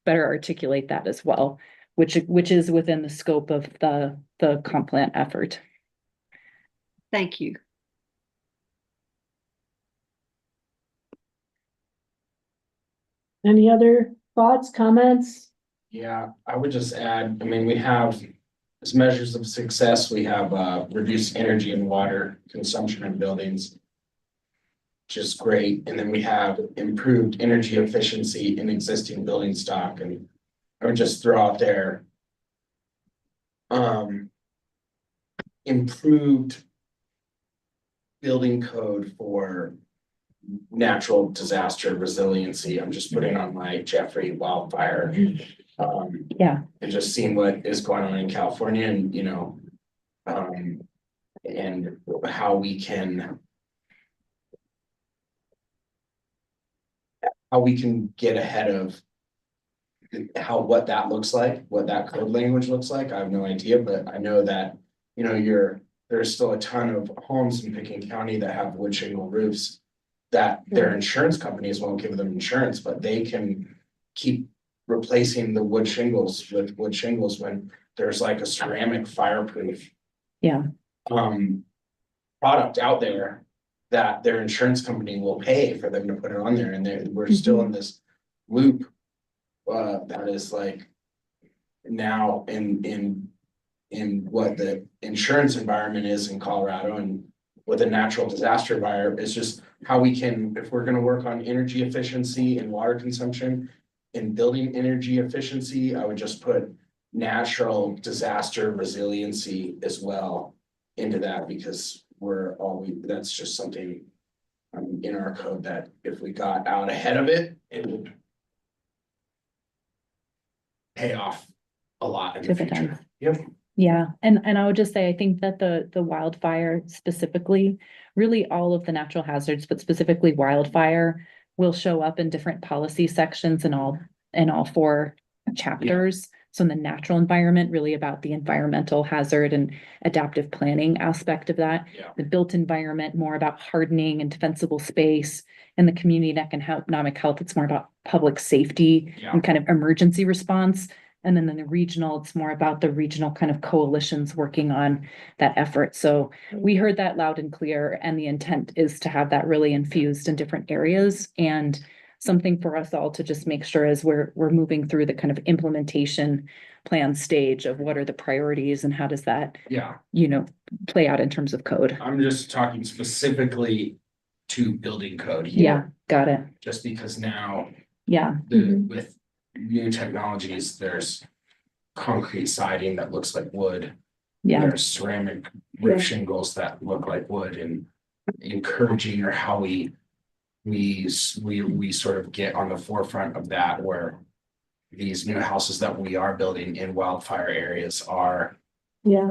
S4: better articulate that as well, which is within the scope of the comp plan effort.
S6: Thank you.
S3: Any other thoughts, comments?
S2: Yeah, I would just add, I mean, we have, as measures of success, we have reduced energy and water consumption in buildings, which is great. And then we have improved energy efficiency in existing building stock. And I would just throw out there improved building code for natural disaster resiliency. I'm just putting on my Jeffrey wildfire.
S4: Yeah.
S2: And just seeing what is going on in California and, you know, and how we can get ahead of what that looks like, what that code language looks like. I have no idea, but I know that, you know, there's still a ton of homes in Pickens County that have wood shingle roofs that their insurance companies won't give them insurance, but they can keep replacing the wood shingles with wood shingles when there's like a ceramic fireproof
S4: Yeah.
S2: product out there that their insurance company will pay for them to put it on there. And we're still in this loop that is like now in what the insurance environment is in Colorado and with a natural disaster environment. It's just how we can, if we're going to work on energy efficiency and water consumption and building energy efficiency, I would just put natural disaster resiliency as well into that, because that's just something in our code that if we got out ahead of it, it would pay off a lot in the future. Yep.
S4: Yeah, and I would just say, I think that the wildfire specifically, really all of the natural hazards, but specifically wildfire, will show up in different policy sections in all 4 chapters. So in the natural environment, really about the environmental hazard and adaptive planning aspect of that.
S2: Yeah.
S4: The built environment, more about hardening and defensible space. And the community and economic health, it's more about public safety and kind of emergency response. And then in the regional, it's more about the regional kind of coalitions working on that effort. So we heard that loud and clear, and the intent is to have that really infused in different areas, and something for us all to just make sure as we're moving through the kind of implementation plan stage of what are the priorities and how does that, you know, play out in terms of code.
S2: I'm just talking specifically to building code here.
S4: Yeah, got it.
S2: Just because now
S4: Yeah.
S2: with new technologies, there's concrete siding that looks like wood.
S4: Yeah.
S2: There's ceramic roof shingles that look like wood, and encouraging or how we sort of get on the forefront of that, where these new houses that we are building in wildfire areas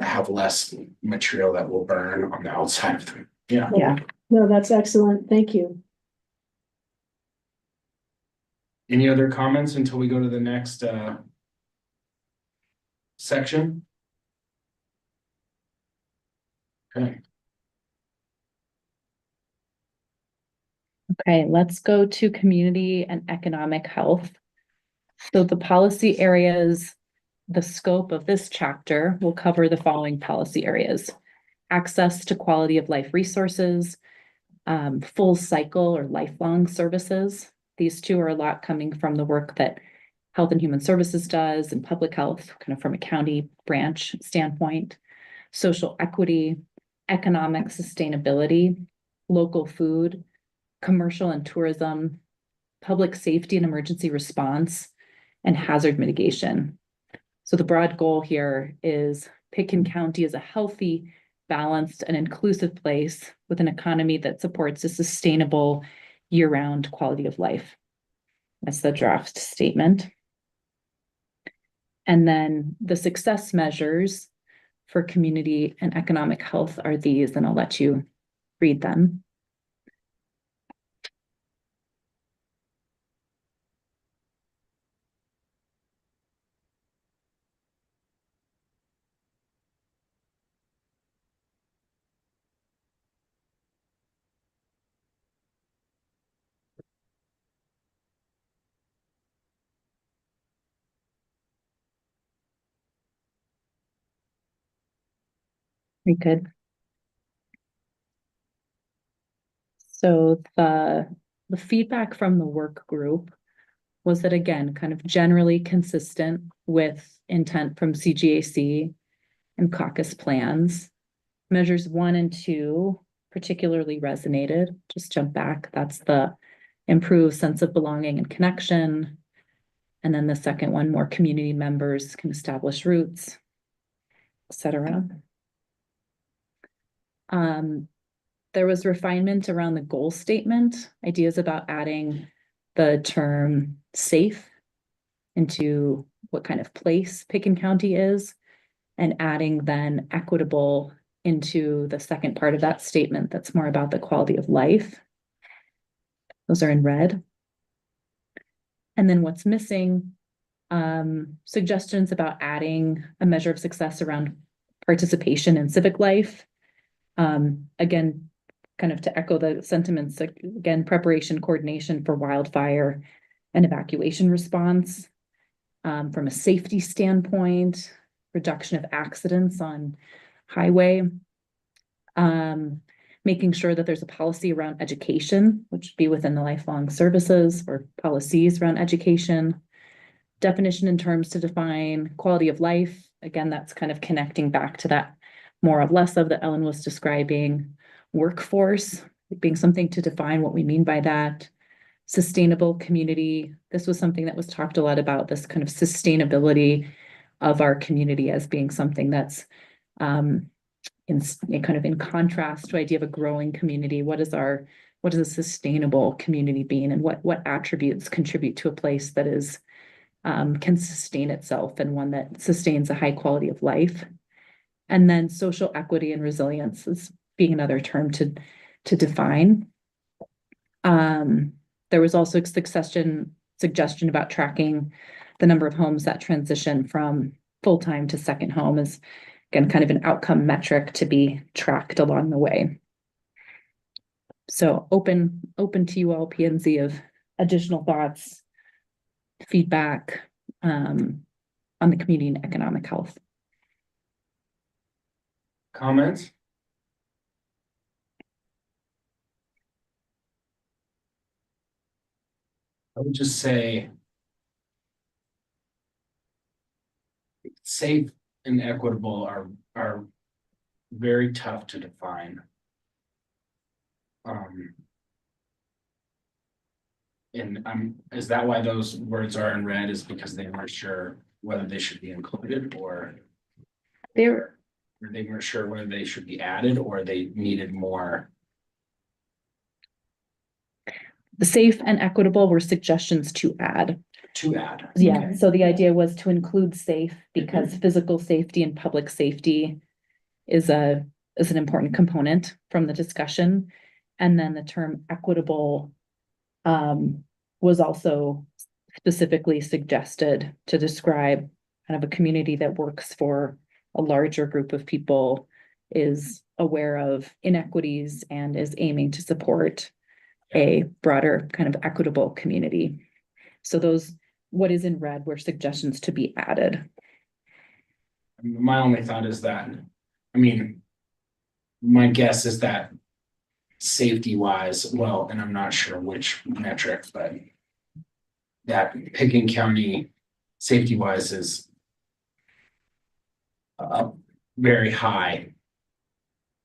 S2: have less material that will burn on the outside of them. Yeah.
S4: Yeah.
S3: No, that's excellent. Thank you.
S2: Any other comments until we go to the next section? Okay.
S4: Okay, let's go to community and economic health. So the policy areas, the scope of this chapter will cover the following policy areas: access to quality of life resources, full cycle or lifelong services. These 2 are a lot coming from the work that Health and Human Services does and public health, kind of from a county branch standpoint. Social equity, economic sustainability, local food, commercial and tourism, public safety and emergency response, and hazard mitigation. So the broad goal here is Pickens County is a healthy, balanced and inclusive place with an economy that supports a sustainable year-round quality of life. That's the draft statement. And then the success measures for community and economic health are these, and I'll let you read them. Very good. So the feedback from the work group was that, again, kind of generally consistent with intent from CGAC and caucus plans. Measures 1 and 2 particularly resonated. Just jump back. That's the improved sense of belonging and connection. And then the second one, more community members can establish roots, etc. There was refinement around the goal statement, ideas about adding the term safe into what kind of place Picken County is, and adding then equitable into the second part of that statement that's more about the quality of life. Those are in red. And then what's missing, suggestions about adding a measure of success around participation in civic life. Again, kind of to echo the sentiments, again, preparation, coordination for wildfire and evacuation response. From a safety standpoint, reduction of accidents on highway. Making sure that there's a policy around education, which would be within the lifelong services or policies around education. Definition in terms to define quality of life. Again, that's kind of connecting back to that more or less of that Ellen was describing. Workforce being something to define what we mean by that. Sustainable community. This was something that was talked a lot about, this kind of sustainability of our community as being something that's in contrast to idea of a growing community. What is a sustainable community being, and what attributes contribute to a place that is can sustain itself and one that sustains a high quality of life. And then social equity and resilience is being another term to define. There was also a suggestion about tracking the number of homes that transition from full-time to second home is, again, kind of an outcome metric to be tracked along the way. So open to you all, P and Z, of additional thoughts, feedback on the community and economic health.
S2: Comments? I would just say safe and equitable are very tough to define. And is that why those words are in red, is because they weren't sure whether they should be included, or they weren't sure whether they should be added, or they needed more?
S4: The safe and equitable were suggestions to add. Yeah,
S2: Okay.
S4: so the idea was to include safe because physical safety and public safety is an important component from the discussion. And then the term equitable was also specifically suggested to describe kind of a community that works for a larger group of people, is aware of inequities, and is aiming to support a broader kind of equitable community. So those, what is in red, were suggestions to be added.
S2: My only thought is that, I mean, my guess is that safety wise, well, and I'm not sure which metric, but that Picken County safety wise is very high.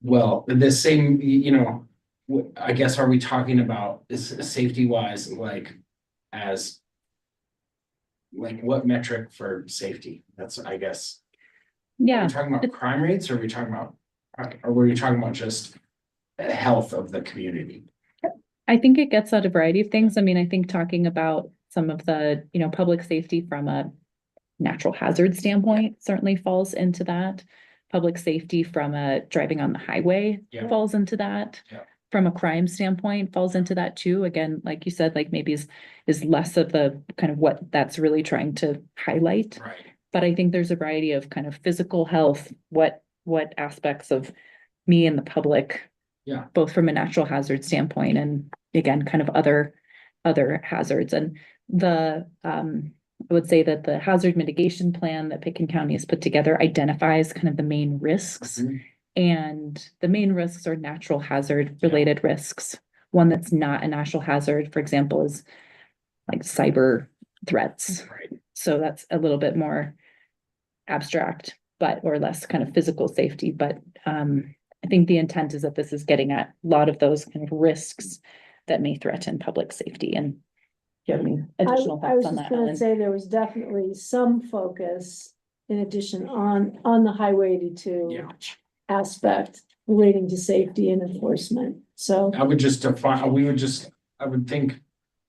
S2: Well, the same, you know, I guess, are we talking about is safety wise, like what metric for safety? That's, I guess. Are
S4: Yeah,
S2: we talking about crime rates, or are we talking about Or were you talking about just the health of the community?
S4: I think it gets at a variety of things. I mean, I think talking about some of the, public safety from a natural hazard standpoint certainly falls into that. Public safety from a driving on the highway
S2: Yeah.
S4: falls into that.
S2: Yeah.
S4: From a crime standpoint falls into that too. Again, like you said, like maybe is less of the kind of what that's really trying to highlight.
S2: Right.
S4: But I think there's a variety of kind of physical health, what aspects of me and the public.
S2: Yeah.
S4: Both from a natural hazard standpoint and again, kind of other hazards. And I would say that the hazard mitigation plan that Pitkin County has put together identifies kind of the main risks.
S2: Mhm.
S4: And the main risks are natural hazard related risks. One that's not a natural hazard, for example, is like cyber threats.
S2: Right.
S4: So that's a little bit more abstract, or less kind of physical safety. But I think the intent is that this is getting at a lot of those kind of risks that may threaten public safety. And do you have any additional
S3: I was
S4: thoughts on
S3: just
S4: that,
S3: gonna
S4: Ellen?
S3: say there was definitely some focus in addition on the Highway 82
S2: Yeah.
S3: aspect relating to safety and enforcement. So,
S2: I would just define, I would think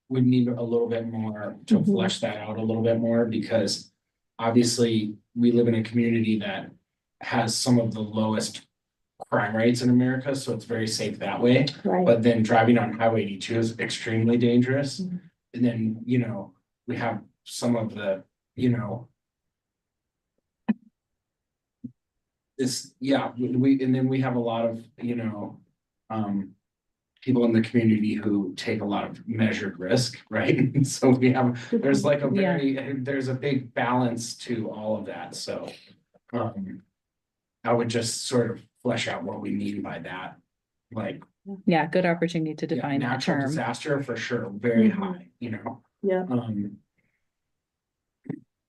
S2: we need a little bit more to
S3: Mhm.
S2: flesh that out a little bit more, because obviously we live in a community that has some of the lowest crime rates in America, so it's very safe that way.
S3: right,
S2: But then driving on Highway 82 is extremely dangerous.
S3: Mhm.
S2: And then, we have some of the, and then we have a lot of, people in the community who take a lot of measured risk, right? And so there's like there's a big balance to all of that, so. I would just sort of flesh out what we mean by that, like.
S4: Yeah, good opportunity to define that
S2: Natural
S4: term.
S2: disaster for sure, very
S3: Mhm.
S2: high,
S3: yeah,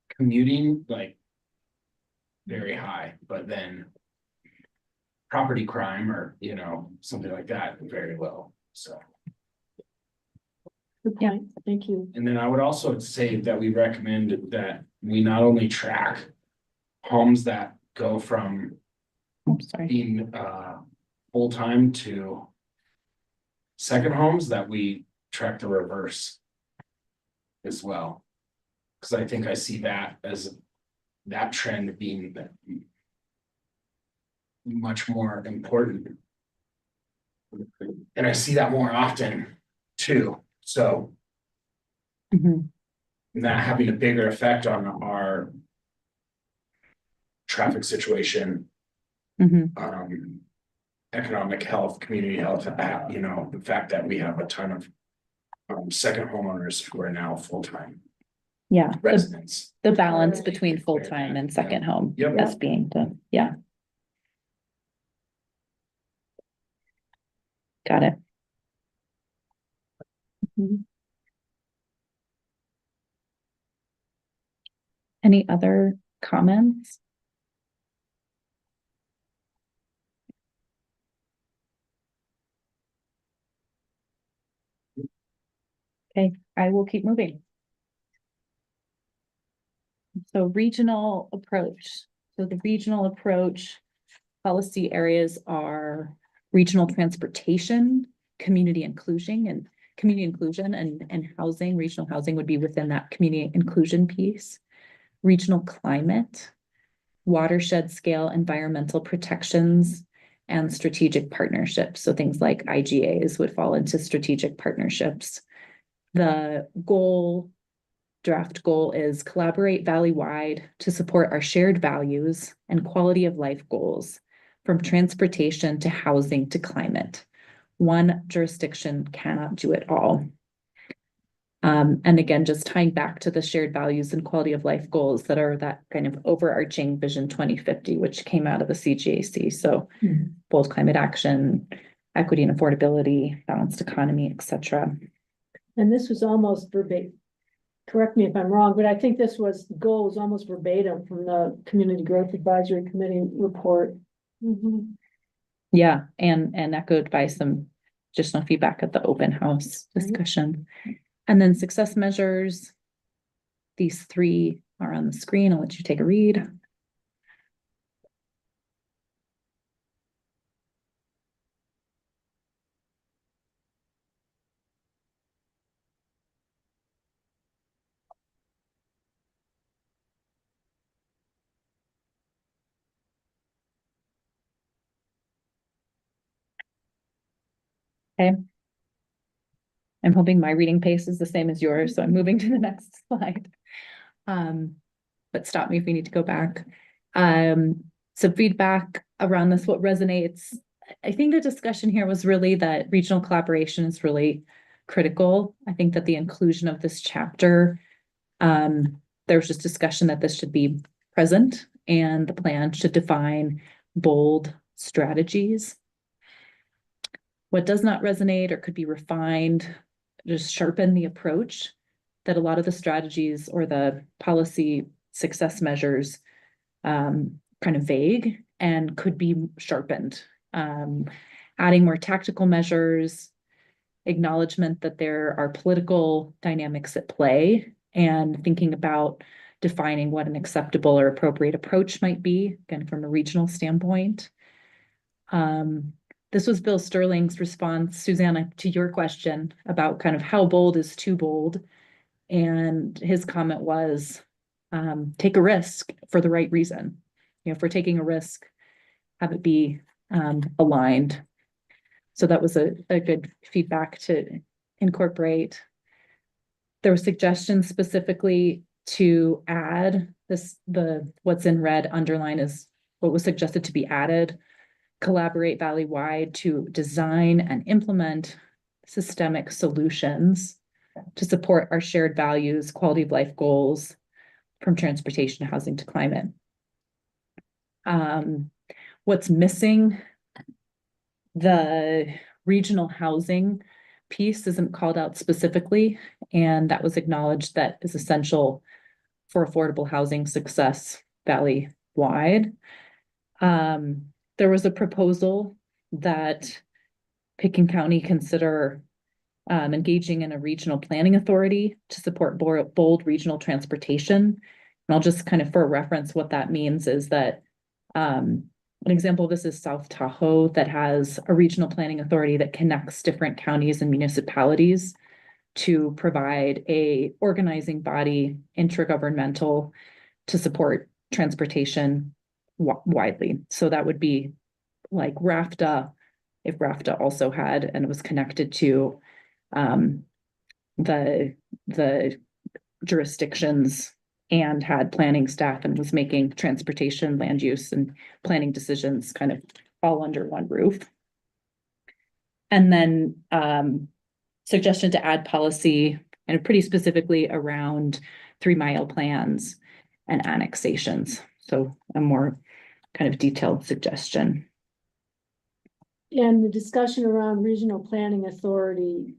S2: commuting, like. Very high, but then. Property crime or, something like that, very low, so.
S3: good
S4: Yeah.
S3: point, thank you.
S2: And then I would also say that we recommend that we not only track. Homes that go from
S4: Oh, sorry.
S2: being full-time to. Second homes, that we track the reverse. As well. Cause I think I see that as that trend being much more important. And I see that more often too, so
S4: Mhm.
S2: that having a bigger effect on our. Traffic situation,
S4: Mhm.
S2: Economic health, community health, the fact that we have a ton of. Second homeowners who are now full-time
S4: Yeah,
S2: residents.
S4: the balance
S3: Right.
S4: between full-time and second home.
S2: Yep.
S4: As being yeah. Got it. Mhm. Any other comments? Okay, I will keep moving. So regional approach. So the regional approach policy areas are regional transportation, community inclusion and housing. Regional housing would be within that community inclusion piece. Regional climate, watershed scale environmental protections, and strategic partnerships. So things like IGAs would fall into strategic partnerships. The draft goal is collaborate valley-wide to support our shared values and quality of life goals, from transportation to housing to climate. One jurisdiction cannot do it all. And again, just tying back to the shared values and quality of life goals that are that kind of overarching Vision 2050, which came out of the CGAC. So bold climate action, equity and affordability, balanced economy, etc.
S3: And this was almost verbatim. Correct me if I'm wrong, but I think this goal was almost verbatim from the Community Growth Advisory Committee report.
S4: Yeah, and echoed by some additional feedback at the open house discussion. And then success measures. These three are on the screen. I'll let you take a read. I'm hoping my reading pace is the same as yours, so I'm moving to the next slide. But stop me if we need to go back. So feedback around this, what resonates? I think the discussion here was really that regional collaboration is really critical. I think that the inclusion of this chapter, there was just discussion that this should be present and the plan should define bold strategies. What does not resonate or could be refined, just sharpen the approach that a lot of the strategies or the policy success measures kind of vague and could be sharpened. Adding more tactical measures, acknowledgement that there are political dynamics at play, and thinking about defining what an acceptable or appropriate approach might be, again, from a regional standpoint. This was Bill Sterling's response, Susanna, to your question about kind of how bold is too bold. And his comment was, take a risk for the right reason. You know, if we're taking a risk, have it be aligned. So that was a good feedback to incorporate. There were suggestions specifically to add this, what's in red underline is what was suggested to be added. Collaborate valley-wide to design and implement systemic solutions to support our shared values, quality of life goals, from transportation, housing to climate. What's missing? The regional housing piece isn't called out specifically, and that was acknowledged that is essential for affordable housing success valley-wide. There was a proposal that Pickens County consider engaging in a regional planning authority to support bold regional transportation. And I'll just kind of, for reference, what that means is that an example of this is South Tahoe, that has a regional planning authority that connects different counties and municipalities to provide a organizing body, intergovernmental, to support transportation widely. So that would be like RAFTA, if RAFTA also had and was connected to the jurisdictions and had planning staff and was making transportation, land use, and planning decisions kind of all under one roof. And then suggestion to add policy, and pretty specifically around 3-mile plans and annexations. So a more kind of detailed suggestion.
S3: And the discussion around regional planning authority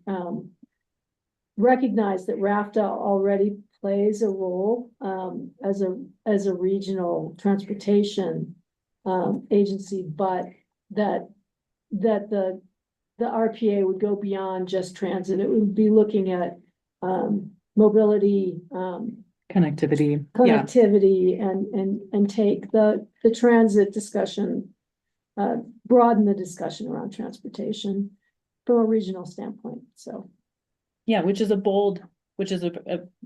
S3: recognize that RAFTA already plays a role as a regional transportation agency, but that the RPA would go beyond just transit. It would be looking at mobility,
S4: Connectivity.
S3: connectivity, and take the transit discussion, broaden the discussion around transportation from a regional standpoint. So
S4: Yeah, which is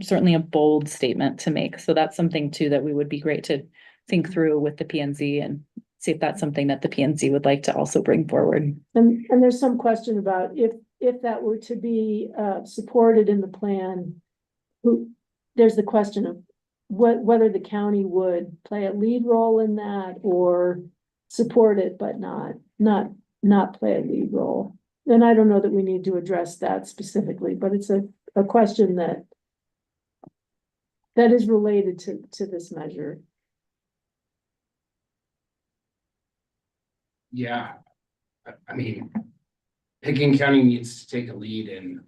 S4: certainly a bold statement to make. So that's something too that we would be great to think through with the PNZ and see if that's something that the PNZ would like to also bring forward.
S3: and there's some question about if that were to be supported in the plan, there's the question of whether the county would play a lead role in that or support it, but not play a lead role. And I don't know that we need to address that specifically, but it's a question that is related to this measure.
S2: Yeah, I mean, Pickens County needs to take a lead in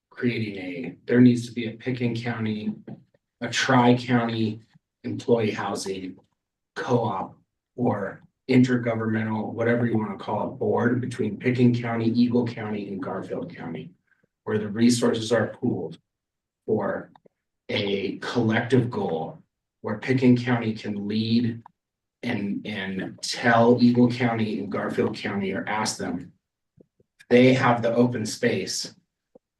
S2: creating there needs to be a Pickens County, a tri-county employee housing co-op or intergovernmental, whatever you want to call it, board between Pickens County, Eagle County, and Garfield County, where the resources are pooled for a collective goal, where Pickens County can lead and tell Eagle County and Garfield County, or ask them, if they have the open space,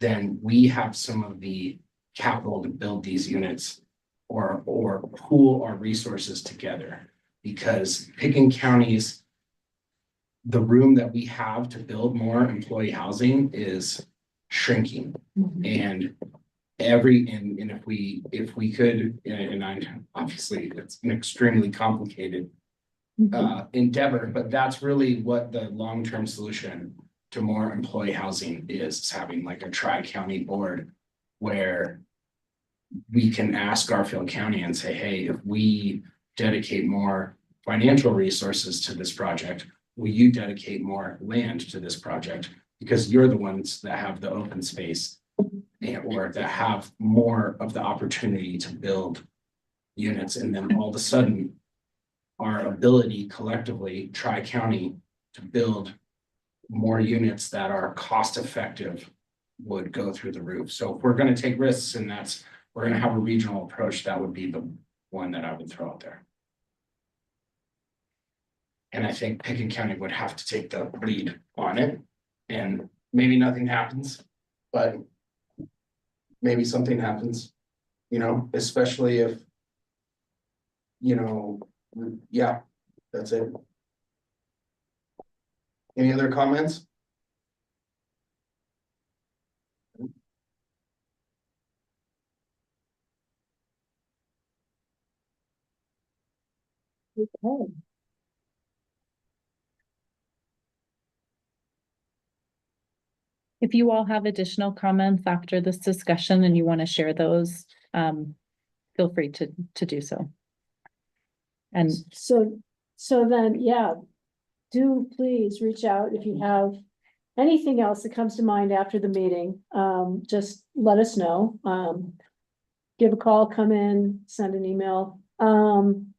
S2: then we have some of the capital to build these units or pool our resources together. Because Pickens County's the room that we have to build more employee housing is shrinking. And and if we could, and I, obviously, it's an extremely complicated endeavor, but that's really what the long-term solution to more employee housing is having like a tri-county board where we can ask Garfield County and say, hey, if we dedicate more financial resources to this project, will you dedicate more land to this project? Because you're the ones that have the open space or that have more of the opportunity to build units. And then all of a sudden, our ability collectively, tri-county, to build more units that are cost effective would go through the roof. So if we're going to take risks and we're going to have a regional approach, that would be the one that I would throw out there. And I think Pickett County would have to take the lead on it, and maybe nothing happens, but maybe something happens, especially if, yeah, that's it. Any other comments?
S3: Okay.
S4: If you all have additional comments after this discussion and you want to share those, feel free to do so. And
S3: So then, yeah, do please reach out if you have anything else that comes to mind after the meeting. Just let us know. Give a call, come in, send an email. And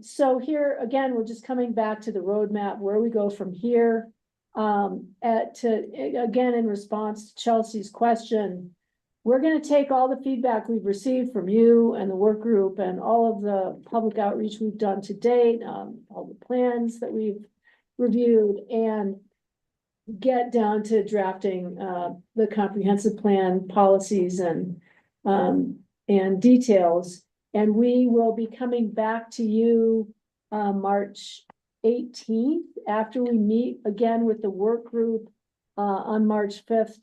S3: so here, again, we're just coming back to the roadmap, where we go from here. Again, in response to Chelsea's question, we're gonna take all the feedback we've received from you and the work group and all of the public outreach we've done to date, all the plans that we've reviewed, and get down to drafting the comprehensive plan policies and details. And we will be coming back to you March 18th, after we meet again with the work group on March 5th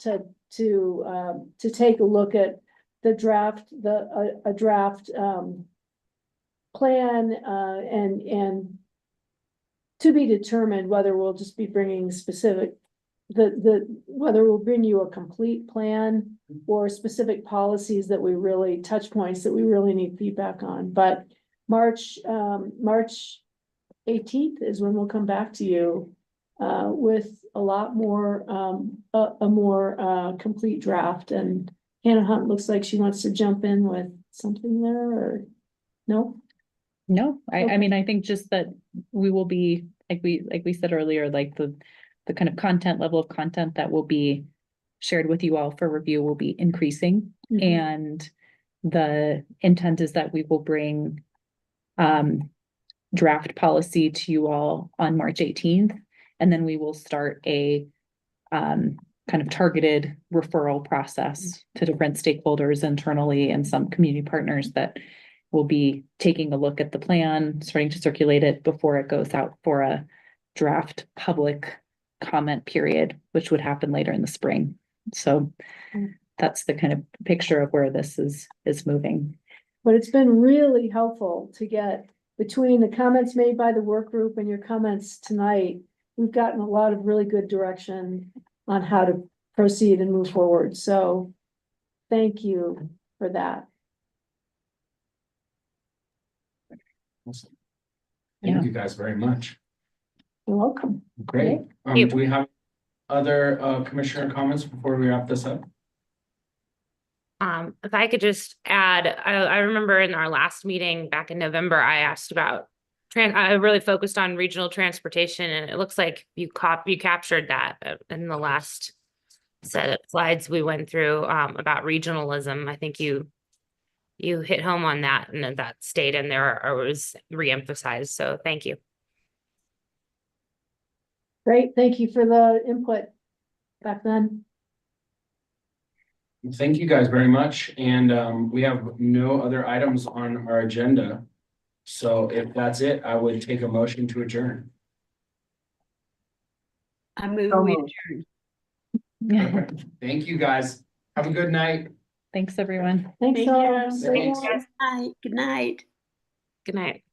S3: to take a look at the draft, a draft plan and to be determined whether we'll just be bringing specific whether we'll bring you a complete plan or specific policies that we really touch points that we really need feedback on. But March 18th is when we'll come back to you with a lot more a more complete draft. And Hannah Hunt looks like she wants to jump in with something there, or no?
S4: no, I
S3: Okay.
S4: mean, I think just that we will be, like we said earlier, like the kind of level of content that will be shared with you all for review will be increasing.
S3: Mhm.
S4: And the intent is that we will bring draft policy to you all on March 18th. And then we will start a kind of targeted referral process to different stakeholders internally and some community partners that will be taking a look at the plan, starting to circulate it before it goes out for a draft public comment period, which would happen later in the spring. So that's the kind of picture of where this is moving.
S3: But it's been really helpful to get, between the comments made by the work group and your comments tonight, we've gotten a lot of really good direction on how to proceed and move forward. So thank you for that.
S2: Awesome.
S4: Yeah.
S2: Thank you guys very much.
S3: You're welcome.
S2: Great.
S5: you.
S2: Do we have other commissioner comments before we wrap this up?
S5: If I could just add, I remember in our last meeting back in November, I asked about I really focused on regional transportation, and it looks like you captured that in the last set of slides we went through about regionalism. I think you hit home on that, and that stayed in there or was reemphasized. So thank you.
S3: Great, thank you for the input back then.
S2: Thank you guys very much. And we have no other items on our agenda. So if that's it, I would take a motion to adjourn.
S6: I move
S7: So
S6: we
S7: moved.
S6: adjourn.
S2: Perfect. Thank you, guys. Have a good night.
S4: Thanks, everyone.
S3: Thanks
S8: Thank
S3: all.
S8: you.
S3: See you.
S2: Thanks.
S6: Good night.
S5: Good night.